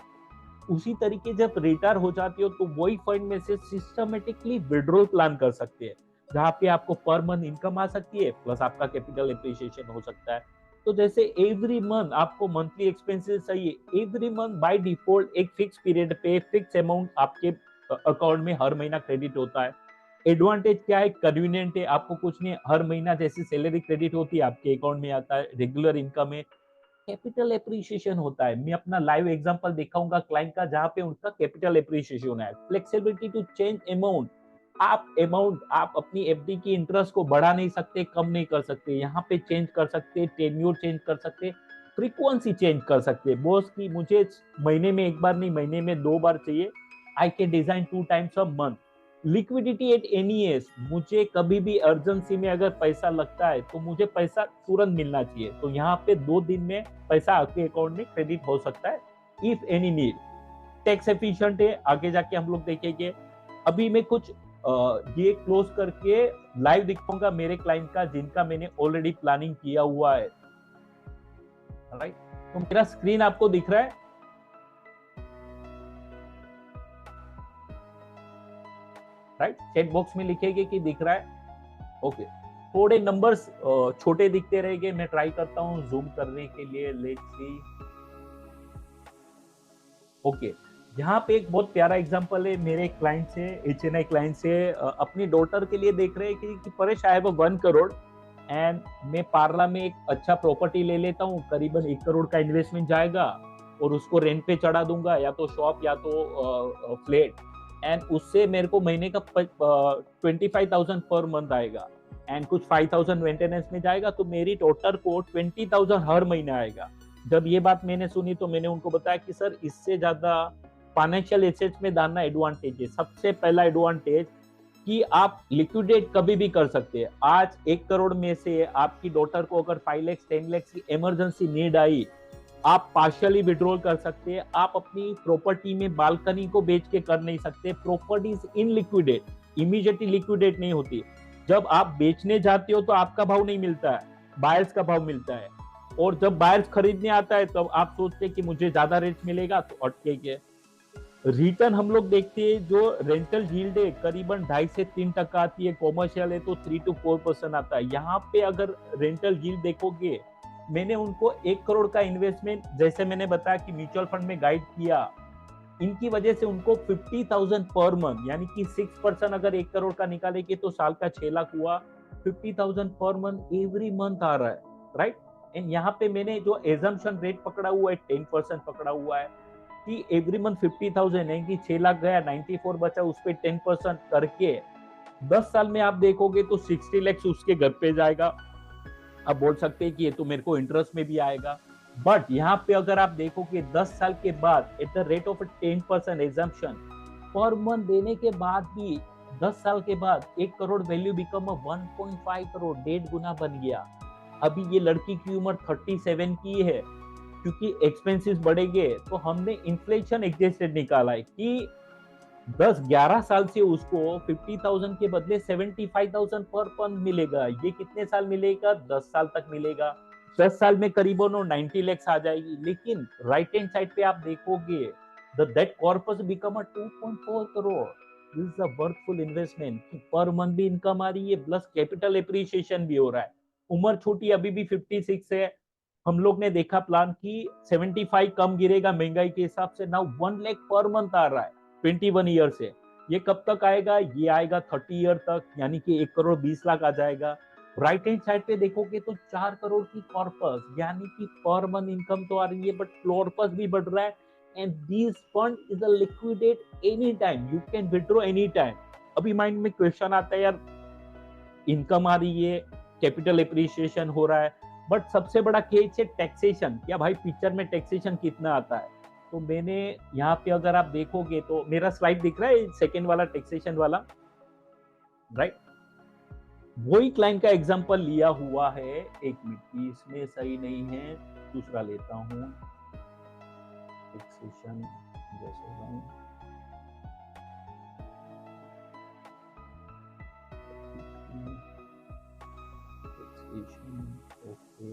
B: उसी तरीके जब रिटायर हो जाती हो तो वही फंड में से सिस्टमेटिकली विड्रॉल प्लान कर सकते हैं, जहां पे आपको पर मंथ इनकम आ सकती है, प्लस आपका कैपिटल एप्रिसिएशन हो सकता है। तो जैसे एवरी मंथ आपको मंथली एक्सपेंसेस चाहिए, एवरी मंथ बाय डिफॉल्ट एक फिक्स पीरियड पे फिक्स अमाउंट आपके अकाउंट में हर महीना क्रेडिट होता है। एडवांटेज क्या है? कन्वीनियंट है, आपको कुछ नहीं, हर महीना जैसे सैलरी क्रेडिट होती है आपके अकाउंट में आता है, रेगुलर इनकम है। कैपिटल एप्रिसिएशन होता है, मैं अपना लाइव एग्जांपल दिखाऊंगा क्लाइंट का जहां पे उनका कैपिटल एप्रिसिएशन है। फ्लेक्सिबिलिटी टू चेंज अमाउंट, आप अपनी एफडी की इंटरेस्ट को बढ़ा नहीं सकते, कम नहीं कर सकते, यहाँ पे चेंज कर सकते, टेन्योर चेंज कर सकते, फ्रीक्वेंसी चेंज कर सकते। बॉस की मुझे महीने में एक बार नहीं, महीने में 2 बार चाहिए, I can design 2 times a month। Liquidity at any as, मुझे कभी भी अर्जेंसी में अगर पैसा लगता है तो मुझे पैसा तुरंत मिलना चाहिए, तो यहाँ पे 2 दिन में पैसा आपके अकाउंट में क्रेडिट हो सकता है if any need. Tax efficient है, आगे जाके हम लोग देखेंगे। अभी मैं कुछ ये क्लोज करके लाइव दिखाऊंगा मेरे क्लाइंट का जिनका मैंने ऑलरेडी प्लानिंग किया हुआ है। राइट, तो मेरा स्क्रीन आपको दिख रहा है? राइट, चैट बॉक्स में लिखेंगे कि दिख रहा है। ओके, थोड़े नंबर्स छोटे दिखते रहेंगे, मैं ट्राई करता हूं जूम करने के लिए। Let's see. ओके, यहाँ पे एक बहुत प्यारा एग्जांपल है मेरे क्लाइंट से, एचएनआई क्लाइंट से, अपनी डॉटर के लिए देख रहे हैं कि Paresh I have 1 crore and मैं पार्ला में एक अच्छा प्रॉपर्टी ले लेता हूँ, करीबन 1 करोड़ का इन्वेस्टमेंट जाएगा और उसको रेंट पे चढ़ा दूंगा, या तो शॉप या तो फ्लैट, एंड उससे मेरे को महीने का 25,000 पर मंथ आएगा एंड कुछ 5,000 मेंटेनेंस में जाएगा, तो मेरी टोटल को 20,000 हर महीना आएगा। जब ये बात मैंने सुनी तो मैंने उनको बताया कि सर इससे ज्यादा फाइनेंशियल एसेट्स में डालना एडवांटेज है। सबसे पहला एडवांटेज कि आप लिक्विडेट कभी भी कर सकते हैं। आज 1 करोड़ में से आपकी डॉटर को अगर 5 लाख 10 लाख की इमरजेंसी नीड आई, आप पार्शियली विड्रॉल कर सकते हैं। आप अपनी प्रॉपर्टी में बालकनी को बेच के कर नहीं सकते, प्रॉपर्टीज इन लिक्विडेट, इमीडिएटली लिक्विडेट नहीं होती। जब आप बेचने जाते हो तो आपका भाव नहीं मिलता है, बायर्स का भाव मिलता है। और जब बायर्स खरीदने आता है तब आप सोचते हैं कि मुझे ज्यादा रेट मिलेगा तो अटके के। रिटर्न हम लोग देखते हैं, जो रेंटल यील्ड है करीबन 2.5 से 3% आती है, कॉमर्शियल है तो 3 to 4% आता है। यहाँ पे अगर रेंटल यील्ड देखोगे, मैंने उनको 1 करोड़ का इन्वेस्टमेंट, जैसे मैंने बताया कि म्यूचुअल फंड में गाइड किया, इनकी वजह से उनको 50,000 पर मंथ, यानी कि 6% अगर 1 करोड़ का निकालेंगे तो साल का 6 लाख हुआ। 50,000 पर मंथ एवरी मंथ आ रहा है, राइट। एंड यहाँ पे मैंने जो एजम्पशन रेट पकड़ा हुआ है 10% पकड़ा हुआ है कि एवरी मंथ 50,000 है कि 6 लाख गया, 94 बचा, उस पर 10% करके 10 साल में आप देखोगे तो 60 लाख उसके घर पे जाएगा। आप बोल सकते हैं कि ये तो मेरे को इंटरेस्ट में भी आएगा, बट यहाँ पे अगर आप देखोगे 10 साल के बाद eight the rate of 10% assumption per month देने के बाद भी 10 साल के बाद 1 करोड़ वैल्यू बिकम 1.5 करोड़, 1.5 गुना बन गया। अभी ये लड़की की उम्र 37 की है, क्योंकि एक्सपेंसेस बढ़ेंगे तो हमने इन्फ्लेशन एडजस्टेड निकाला है कि 10-11 साल से उसको 50,000 के बदले 75,000 पर मंथ मिलेगा। ये कितने साल मिलेगा? 10 साल तक मिलेगा। 10 साल में करीबन 90 लाख आ जाएगी। लेकिन राइट हैंड साइड पे आप देखोगे that corpus become 2.4 crore. This is a worthful investment कि पर मंथ भी इनकम आ रही है, प्लस कैपिटल एप्रिसिएशन भी हो रहा है। उम्र छोटी, अभी भी 56 है। हम लोग ने देखा प्लान की 75 कम गिरेगा महंगाई के हिसाब से, नाउ 1 लाख पर मंथ आ रहा है 21 ईयर से। ये कब तक आएगा? ये आएगा 30 ईयर तक, यानी कि 1 करोड़ 20 लाख आ जाएगा। राइट हैंड साइड पे देखोगे तो 4 करोड़ की कॉर्पस, यानी कि पर मंथ इनकम तो आ रही है, बट कॉर्पस भी बढ़ रहा है। And this fund is a liquidate any time, you can withdraw any time. अभी माइंड में क्वेश्चन आता है, यार इनकम आ रही है, कैपिटल एप्रिसिएशन हो रहा है, बट सबसे बड़ा केस है टैक्सेशन। क्या भाई पिक्चर में टैक्सेशन कितना आता है? तो मैंने यहाँ पे अगर आप देखोगे तो मेरा स्लाइड दिख रहा है सेकेंड वाला, टैक्सेशन वाला, राइट। वही क्लाइंट का एग्जांपल लिया हुआ है। एक मिनट, इसमें सही नहीं है, दूसरा लेता हूँ। टैक्सेशन जैसे ओके,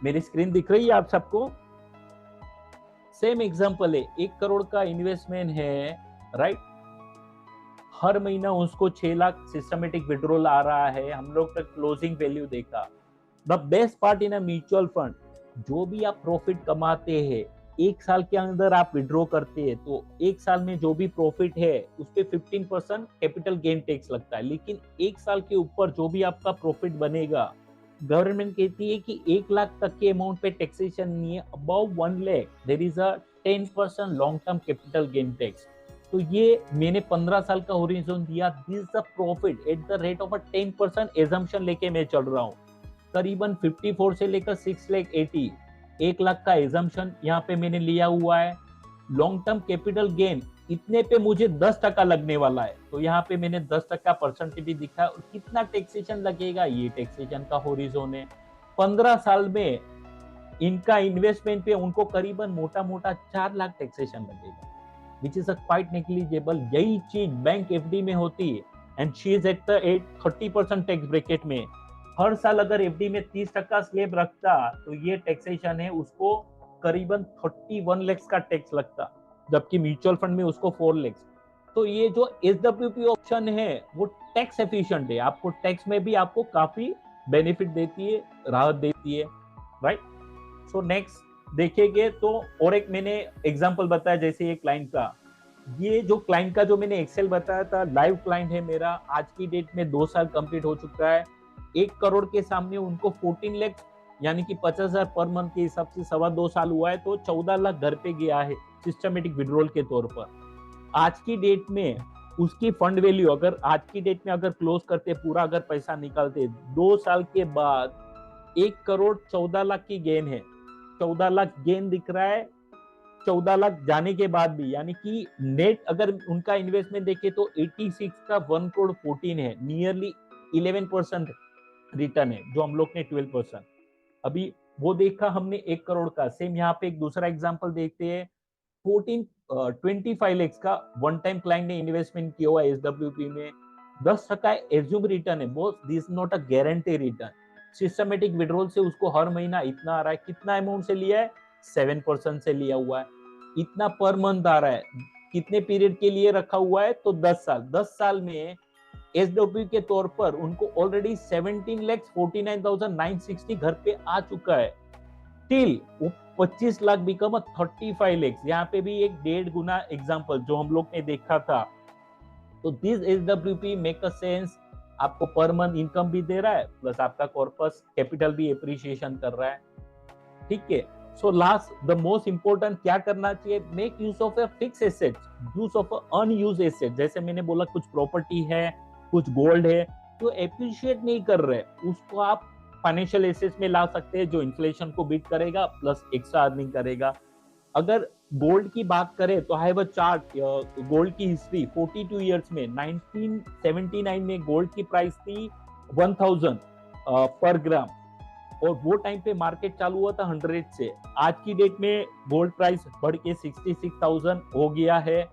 B: मेरी स्क्रीन दिख रही है आप सबको? सेम एग्जांपल है, 1 करोड़ का इन्वेस्टमेंट है, राइट। हर महीना उसको 6 लाख सिस्टमेटिक विड्रॉल आ रहा है। हम लोग का क्लोजिंग वैल्यू देखा। The best part in a mutual fund, जो भी आप प्रॉफिट कमाते हैं 1 साल के अंदर आप विड्रॉ करते हैं तो 1 साल में जो भी प्रॉफिट है उस पे 15% कैपिटल गेन टैक्स लगता है। लेकिन 1 साल के ऊपर जो भी आपका प्रॉफिट बनेगा, गवर्नमेंट कहती है कि 1 लाख तक के अमाउंट पे टैक्सेशन नहीं है। Above 1 lakh there is a 10% long term capital gain tax. तो ये मैंने 15 साल का होरिजन दिया। This the profit at the rate of 10% assumption लेके मैं चल रहा हूँ। करीबन 54 से लेकर 6 लाख 80, 1 लाख का एजम्पशन यहाँ पे मैंने लिया हुआ है। लॉन्ग टर्म कैपिटल गेन इतने पे मुझे 10% लगने वाला है, तो यहाँ पे मैंने 10% परसेंटेज भी दिखा। और कितना टैक्सेशन लगेगा, ये टैक्सेशन का होरिजोन है। 15 साल में इनका इन्वेस्टमेंट पे उनको करीबन मोटा मोटा 4 लाख टैक्सेशन लगेगा, which is a quite negligible. यही चीज बैंक एफडी में होती है, and she is at the 30% tax bracket में। हर साल अगर एफडी में 30% स्लैब रखता तो ये टैक्सेशन है उसको करीबन 31 लाख का टैक्स लगता, जबकि म्यूचुअल फंड में उसको 4 लाख। तो ये जो एसडब्ल्यूपी ऑप्शन है वो टैक्स एफिशिएंट है, आपको टैक्स में भी आपको काफी बेनिफिट देती है, राहत देती है, राइट। सो नेक्स्ट देखेंगे तो और एक मैंने एग्जांपल बताया, जैसे ये क्लाइंट का, ये जो क्लाइंट का जो मैंने एक्सेल बताया था, लाइव क्लाइंट है मेरा। आज की डेट में 2 साल कंप्लीट हो चुका है। 1 करोड़ के सामने उनको 14 लाख यानी कि 50,000 पर मंथ के हिसाब से 2.25 साल हुआ है, तो 14 लाख घर पे गया है सिस्टमेटिक विड्रॉल के तौर पर। आज की डेट में उसकी फंड वैल्यू अगर आज की डेट में अगर क्लोज करते, पूरा अगर पैसा निकालते, 2 साल के बाद 1 करोड़ 14 लाख की गेन है। 14 लाख गेन दिख रहा है 14 लाख जाने के बाद भी, यानी कि नेट अगर उनका इन्वेस्टमेंट देखे तो 86 का 1 करोड़ 14 है, नियरली 11% रिटर्न है, जो हम लोग ने 12%। अभी वो देखा हमने 1 करोड़ का। सेम यहाँ पे एक दूसरा एग्जांपल देखते हैं, 25 lakhs का वन टाइम क्लाइंट ने इन्वेस्टमेंट किया हुआ एसडब्ल्यूपी में, 10% एज्यूम रिटर्न है boss, this not a guarantee return. Systematic withdrawal से उसको हर महीना इतना आ रहा है, कितना अमाउंट से लिया है, 7% से लिया हुआ है, इतना पर मंथ आ रहा है, कितने पीरियड के लिए रखा हुआ है, तो 10 साल। 10 साल में एसडब्ल्यू के तौर पर उनको ऑलरेडी 17,49,960 घर पे आ चुका है। टिल वो 25 लाख बिकम 35 lakhs। यहाँ पे भी एक 1.5 गुना एग्जांपल जो हम लोग ने देखा था। तो this SWP make a sense, आपको पर मंथ इनकम भी दे रहा है, प्लस आपका कॉर्पस कैपिटल भी एप्रिसिएशन कर रहा है। ठीक है। So last the most important क्या करना चाहिए, make use of a fix asset, use of unused asset. जैसे मैंने बोला कुछ प्रॉपर्टी है, कुछ गोल्ड है, तो एप्रिशिएट नहीं कर रहे, उसको आप फाइनेंशियल एसेट्स में ला सकते हैं जो इन्फ्लेशन को बीट करेगा प्लस एक्स्ट्रा अर्निंग करेगा। अगर गोल्ड की बात करें तो आई हैव अ चार्ट, गोल्ड की हिस्ट्री 42 इयर्स में। 1979 में गोल्ड की प्राइस थी 1000 पर ग्राम, और वो टाइम पे मार्केट चालू हुआ था 100 से। आज की डेट में गोल्ड प्राइस बढ़ के 66,000 हो गया है।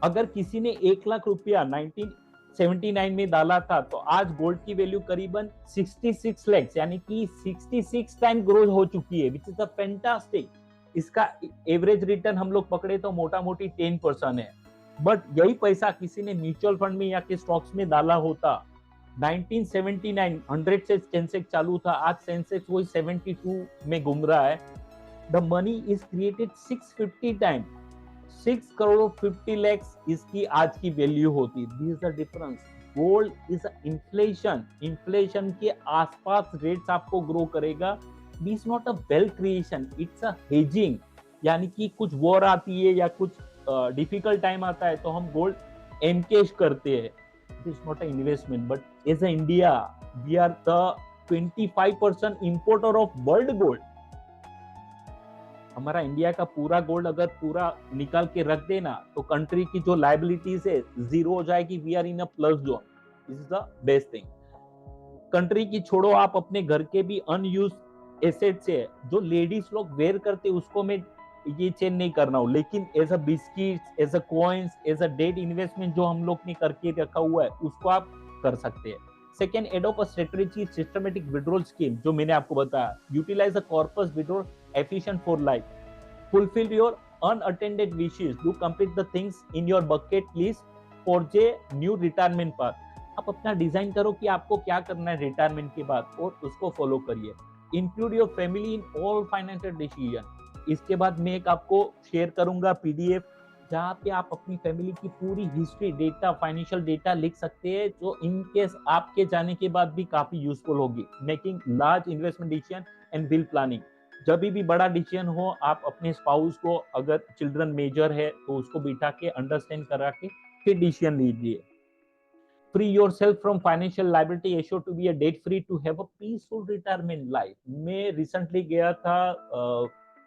B: अगर किसी ने 1 लाख रुपया 1979 में डाला था, तो आज गोल्ड की वैल्यू करीबन 66 lakhs, यानी कि 66 टाइम ग्रोथ हो चुकी है, विच इज अ फैंटास्टिक। इसका एवरेज रिटर्न हम लोग पकड़े तो मोटा मोटी 10% है। बट यही पैसा किसी ने म्यूचुअल फंड में या कि स्टॉक्स में डाला होता, 1979 100 से सेंसेक्स चालू था, आज सेंसेक्स वही 72 में घूम रहा है। The money is created 650 time, 6 crore 50 lakhs इसकी आज की वैल्यू होती। This is the difference. Gold is inflation, inflation के आसपास रेट्स आपको ग्रो करेगा। This not a wealth creation, it's a hedging. यानी कि कुछ वॉर आती है या कुछ डिफिकल्ट टाइम आता है तो हम गोल्ड एनकेश करते हैं। It is not a investment, but as a India we are the 25% importer of world gold. हमारा इंडिया का पूरा गोल्ड अगर पूरा निकाल के रख देना तो कंट्री की जो लायबिलिटीज है जीरो हो जाएगी। We are in a plus zone, this is the best thing. Country की छोड़ो, आप अपने घर के भी अनयूज एसेट्स है जो लेडीज लोग वेयर करते, उसको मैं ये चेंज नहीं करना हूँ, लेकिन as a biscuit, as a coins, as a debt investment जो हम लोग ने करके रखा हुआ है, उसको आप कर सकते हैं। Second, adopt a strategy systematic withdrawal scheme, जो मैंने आपको बताया। Utilize a corpus withdrawal efficient for life, fulfill your unattended wishes, do complete the things in your bucket list for a new retirement path। आप अपना डिजाइन करो कि आपको क्या करना है रिटायरमेंट के बाद, और उसको फॉलो करिए। Include your family in all financial decision. इसके बाद मैं एक आपको शेयर करूंगा पीडीएफ, जहाँ पे आप अपनी फैमिली की पूरी हिस्ट्री, डेटा, फाइनेंशियल डेटा लिख सकते हैं, जो इन केस आपके जाने के बाद भी काफी यूजफुल होगी। Making large investment decision and will planning, जब भी बड़ा डिसीजन हो, आप अपने स्पाउस को, अगर चिल्ड्रन मेजर है तो उसको बिठा के अंडरस्टैंड करा के फिर डिसीजन लीजिए। Free yourself from financial liability, assure to be a debt free to have a peaceful retirement life. मैं रिसेंटली गया था,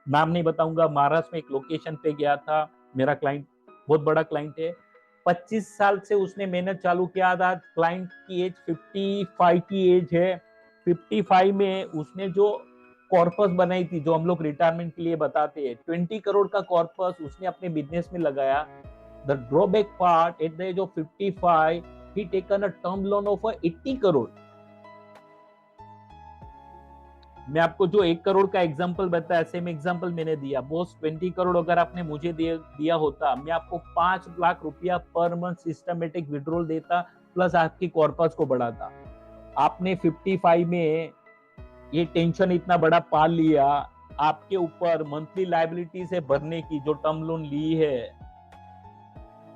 B: नाम नहीं बताऊंगा, महाराष्ट्र में एक लोकेशन पे गया था। मेरा क्लाइंट बहुत बड़ा क्लाइंट है, 25 साल से उसने मेहनत चालू किया था। क्लाइंट की एज 55 की एज है। 55 में उसने जो कॉर्पस बनाई थी, जो हम लोग रिटायरमेंट के लिए बताते हैं, 20 करोड़ का कॉर्पस उसने अपने बिजनेस में लगाया। The drawback part, at the age of 55 he taken a term loan of 80 crore. मैं आपको जो 1 करोड़ का एग्जांपल बताया, सेम एग्जांपल मैंने दिया। बॉस 20 करोड़ अगर आपने मुझे दिया होता, मैं आपको 5 लाख रुपया पर मंथ सिस्टमेटिक विड्रॉल देता, प्लस आपकी कॉर्पस को बढ़ाता। आपने 55 में ये टेंशन इतना बड़ा पाल लिया, आपके ऊपर मंथली लायबिलिटीज है भरने की, जो टर्म लोन ली है,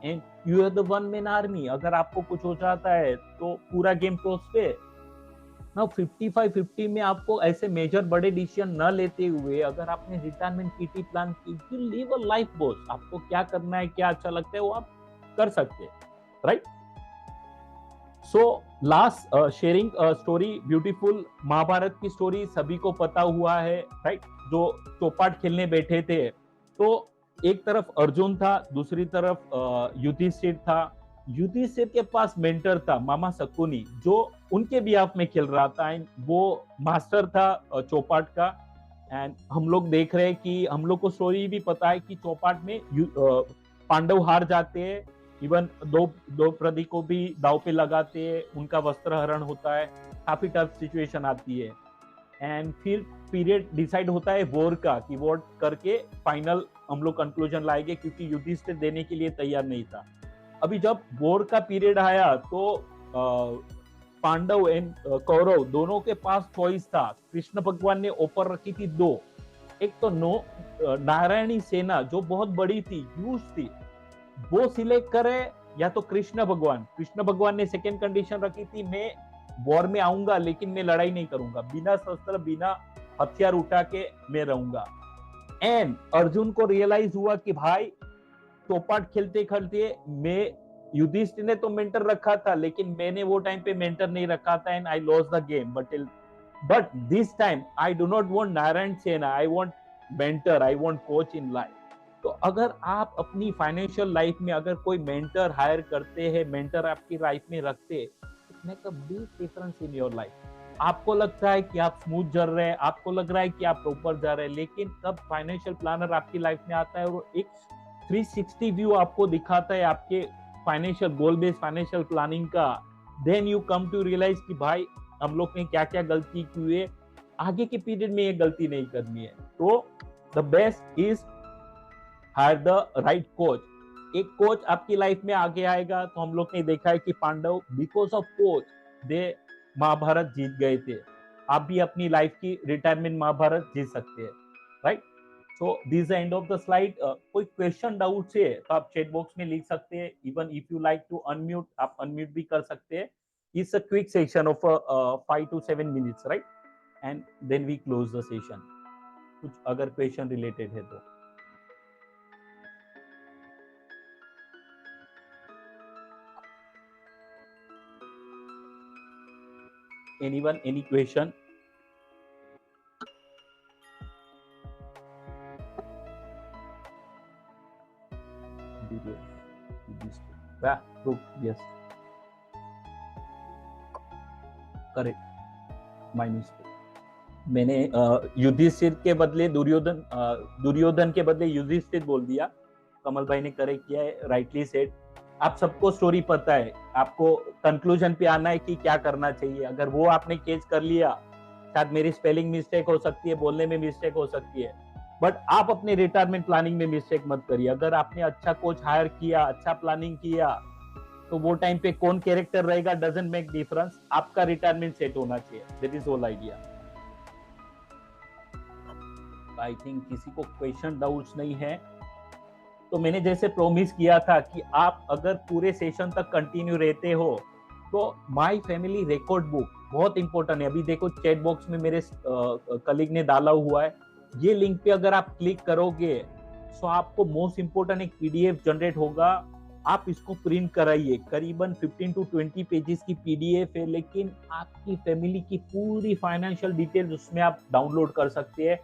B: and you are the one man army. अगर आपको कुछ हो जाता है तो पूरा गेम तो उस पे। नाउ 55-50 में आपको ऐसे मेजर बड़े डिसीजन न लेते हुए अगर आपने रिटायरमेंट पीटी प्लान की, you live a life boss. आपको क्या करना है, क्या अच्छा लगता है, वो आप कर सकते हैं, right. So last sharing story, beautiful Mahabharat की स्टोरी सभी को पता हुआ है, राइट। जो चौपाट खेलने बैठे थे, तो एक तरफ अर्जुन था, दूसरी तरफ युधिष्ठिर था। युधिष्ठिर के पास मेंटर था मामा शकुनी, जो उनके बिहाफ में खेल रहा था, एंड वो मास्टर था चौपाट का। एंड हम लोग देख रहे हैं कि हम लोग को स्टोरी भी पता है कि चौपाट में पांडव हार जाते हैं, इवन द्रौपदी को भी दाव पे लगाते हैं, उनका वस्त्र हरण होता है, काफी टफ सिचुएशन आती है। एंड फिर पीरियड डिसाइड होता है वॉर का, कि वॉर करके फाइनल हम लोग कंक्लूजन लाएंगे, क्योंकि युधिष्ठिर देने के लिए तैयार नहीं था। अभी जब वॉर का पीरियड आया तो पांडव एंड कौरव दोनों के पास चॉइस था। कृष्ण भगवान ने ऑफर रखी थी दो, एक तो नारायणी सेना जो बहुत बड़ी थी, ह्यूज थी, वो सिलेक्ट करे, या तो कृष्ण भगवान ने सेकेंड कंडीशन रखी थी, मैं वॉर में आऊंगा लेकिन मैं लड़ाई नहीं करूंगा, बिना शस्त्र बिना हथियार उठा के मैं रहूंगा। एंड अर्जुन को रियलाइज हुआ कि भाई चौपाट खेलते खेलते मैं, युधिष्ठिर ने तो मेंटर रखा था लेकिन मैंने वो टाइम पे मेंटर नहीं रखा था, and I lost the game. But this time I do not want Narayan Sena, I want mentor, I want coach in life. तो अगर आप अपनी फाइनेंशियल लाइफ में अगर कोई मेंटर हायर करते हैं, मेंटर आपकी लाइफ में रखते, it make a big difference in your life. आपको लगता है कि आप स्मूथ चल रहे हैं, आपको लग रहा है कि आप प्रॉपर जा रहे हैं, लेकिन तब फाइनेंशियल प्लानर आपकी लाइफ में आता है और एक 360 व्यू आपको दिखाता है आपके financial goal based financial planning का, then you come to realize कि भाई हम लोग ने क्या क्या गलती की है, आगे के पीरियड में ये गलती नहीं करनी है। तो the best is hire the right coach. एक कोच आपकी लाइफ में आगे आएगा, तो हम लोग ने देखा है कि पांडव बिकॉज ऑफ कोच दे महाभारत जीत गए थे। आप भी अपनी लाइफ की रिटायरमेंट महाभारत जीत सकते हैं, right. So this is the end of the slide. कोई क्वेश्चन डाउट है तो आप चैट बॉक्स में लिख सकते हैं, even if you like to unmute आप अनम्यूट भी कर सकते हैं। It's a quick session of 5 to 7 minutes, right, and then we close the session. कुछ अगर क्वेश्चन रिलेटेड है तो anyone, any question? Yes, correct, my mistake. मैंने युधिष्ठिर के बदले दुर्योधन के बदले युधिष्ठिर बोल दिया। कमल भाई ने करेक्ट किया है, राइटली सेड। आप सबको स्टोरी पता है, आपको कंक्लूजन पे आना है कि क्या करना चाहिए। अगर वो आपने केस कर लिया, शायद मेरी स्पेलिंग मिस्टेक हो सकती है, बोलने में मिस्टेक हो सकती है, बट आप अपने रिटायरमेंट प्लानिंग में मिस्टेक मत करिए। अगर आपने अच्छा कोच हायर किया, अच्छा प्लानिंग किया, तो वो टाइम पे कौन कैरेक्टर रहेगा डजंट मेक डिफरेंस, आपका रिटायरमेंट सेट होना चाहिए। That is whole idea. I think किसी को क्वेश्चन डाउट्स नहीं है। तो मैंने जैसे प्रॉमिस किया था कि आप अगर पूरे सेशन तक कंटिन्यू रहते हो तो माय फैमिली रिकॉर्ड बुक बहुत इंपॉर्टेंट है। अभी देखो चैट बॉक्स में मेरे कलीग ने डाला हुआ है, ये लिंक पे अगर आप क्लिक करोगे तो आपको मोस्ट इंपोर्टेंट एक पीडीएफ जनरेट होगा। आप इसको प्रिंट कराइए, करीबन 15 to 20 पेजेस की पीडीएफ है, लेकिन आपकी फैमिली की पूरी फाइनेंशियल डिटेल्स उसमें आप डाउनलोड कर सकते हैं।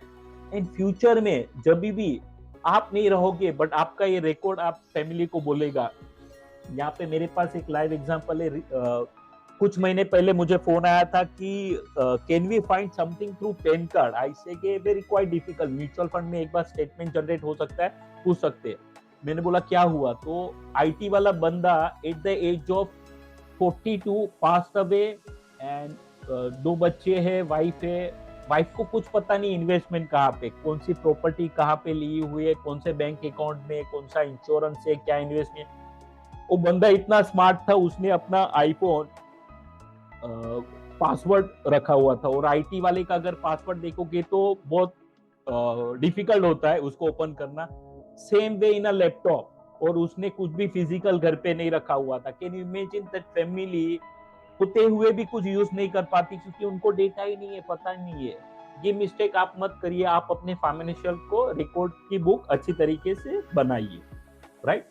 B: एंड फ्यूचर में जब भी आप नहीं रहोगे बट आपका ये रिकॉर्ड आप फैमिली को बोलेगा। यहाँ पे मेरे पास एक लाइव एग्जांपल है। कुछ महीने पहले मुझे फोन आया था कि can we find something through PAN card. I say कि very quite difficult, mutual fund में एक बार स्टेटमेंट जनरेट हो सकता है, पूछ सकते हैं। मैंने बोला क्या हुआ, तो आईटी वाला बंदा at the age of 42 passed away and 2 बच्चे हैं, वाइफ है। वाइफ को कुछ पता नहीं इन्वेस्टमेंट कहाँ पे, कौन सी प्रॉपर्टी कहाँ पे ली हुई है, कौन से बैंक अकाउंट में, कौन सा इंश्योरेंस है, क्या इन्वेस्टमेंट। वो बंदा इतना स्मार्ट था, उसने अपना आईफोन पासवर्ड रखा हुआ था। और आईटी वाले का अगर पासवर्ड देखोगे तो बहुत डिफिकल्ट होता है उसको ओपन करना। Same way in a laptop, और उसने कुछ भी फिजिकल घर पे नहीं रखा हुआ था। Can you imagine that family होते हुए भी कुछ यूज नहीं कर पाती क्योंकि उनको डेटा ही नहीं है, पता नहीं है। ये मिस्टेक आप मत करिए, आप अपने फाइनेंशियल को रिकॉर्ड की बुक अच्छी तरीके से बनाइए, राइट।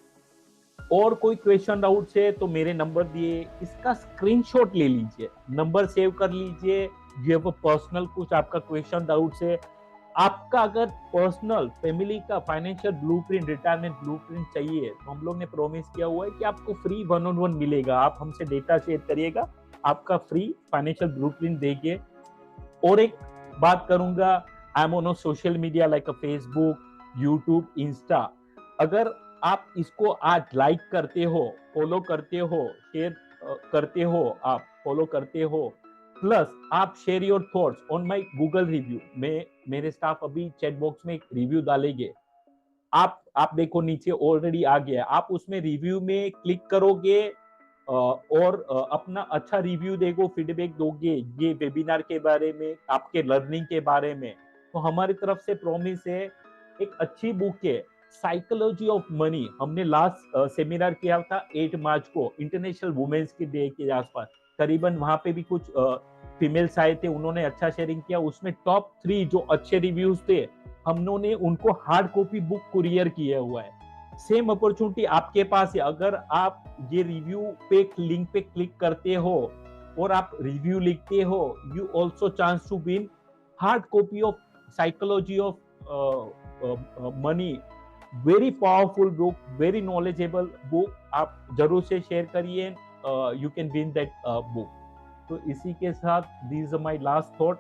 B: और कोई क्वेश्चन डाउट है तो मेरे नंबर दिए, इसका स्क्रीनशॉट ले लीजिए, नंबर सेव कर लीजिए। ये वो पर्सनल कुछ आपका क्वेश्चन डाउट है आपका अगर पर्सनल फैमिली का फाइनेंशियल ब्लूप्रिंट, रिटायरमेंट ब्लूप्रिंट चाहिए तो हम लोग ने प्रॉमिस किया हुआ है कि आपको फ्री 1-on-1 मिलेगा। आप हमसे डेटा शेयर करिएगा, आपका फ्री फाइनेंशियल ब्लूप्रिंट देंगे। और एक बात करूंगा, I am on social media like Facebook, YouTube, Insta. अगर आप इसको आज लाइक करते हो, फॉलो करते हो, शेयर करते हो, आप फॉलो करते हो, प्लस आप share your thoughts on my Google review में, मेरे स्टाफ अभी चैट बॉक्स में एक रिव्यू डालेंगे। आप देखो नीचे ऑलरेडी आ गया है, आप उसमें रिव्यू में क्लिक करोगे और अपना अच्छा रिव्यू देखो, फीडबैक दोगे ये वेबिनार के बारे में, आपके लर्निंग के बारे में, तो हमारी तरफ से प्रॉमिस है एक अच्छी बुक है साइकोलॉजी ऑफ मनी। हमने लास्ट सेमिनार किया था 8 मार्च को, इंटरनेशनल वुमेन्स के डे के आसपास। करीबन वहां पे भी कुछ फीमेल्स आए थे, उन्होंने अच्छा शेयरिंग किया। उसमें टॉप 3 जो अच्छे रिव्यूज थे, हमने उनको हार्ड कॉपी बुक कुरियर किया हुआ है। सेम अपॉर्चुनिटी आपके पास है। अगर आप ये रिव्यू पे लिंक पे क्लिक करते हो और आप रिव्यू लिखते हो, you also chance to win hard copy of psychology of money. Very powerful book, very knowledgeable book, आप जरूर से शेयर करिए, you can win that book. तो इसी के साथ, this is my last thought.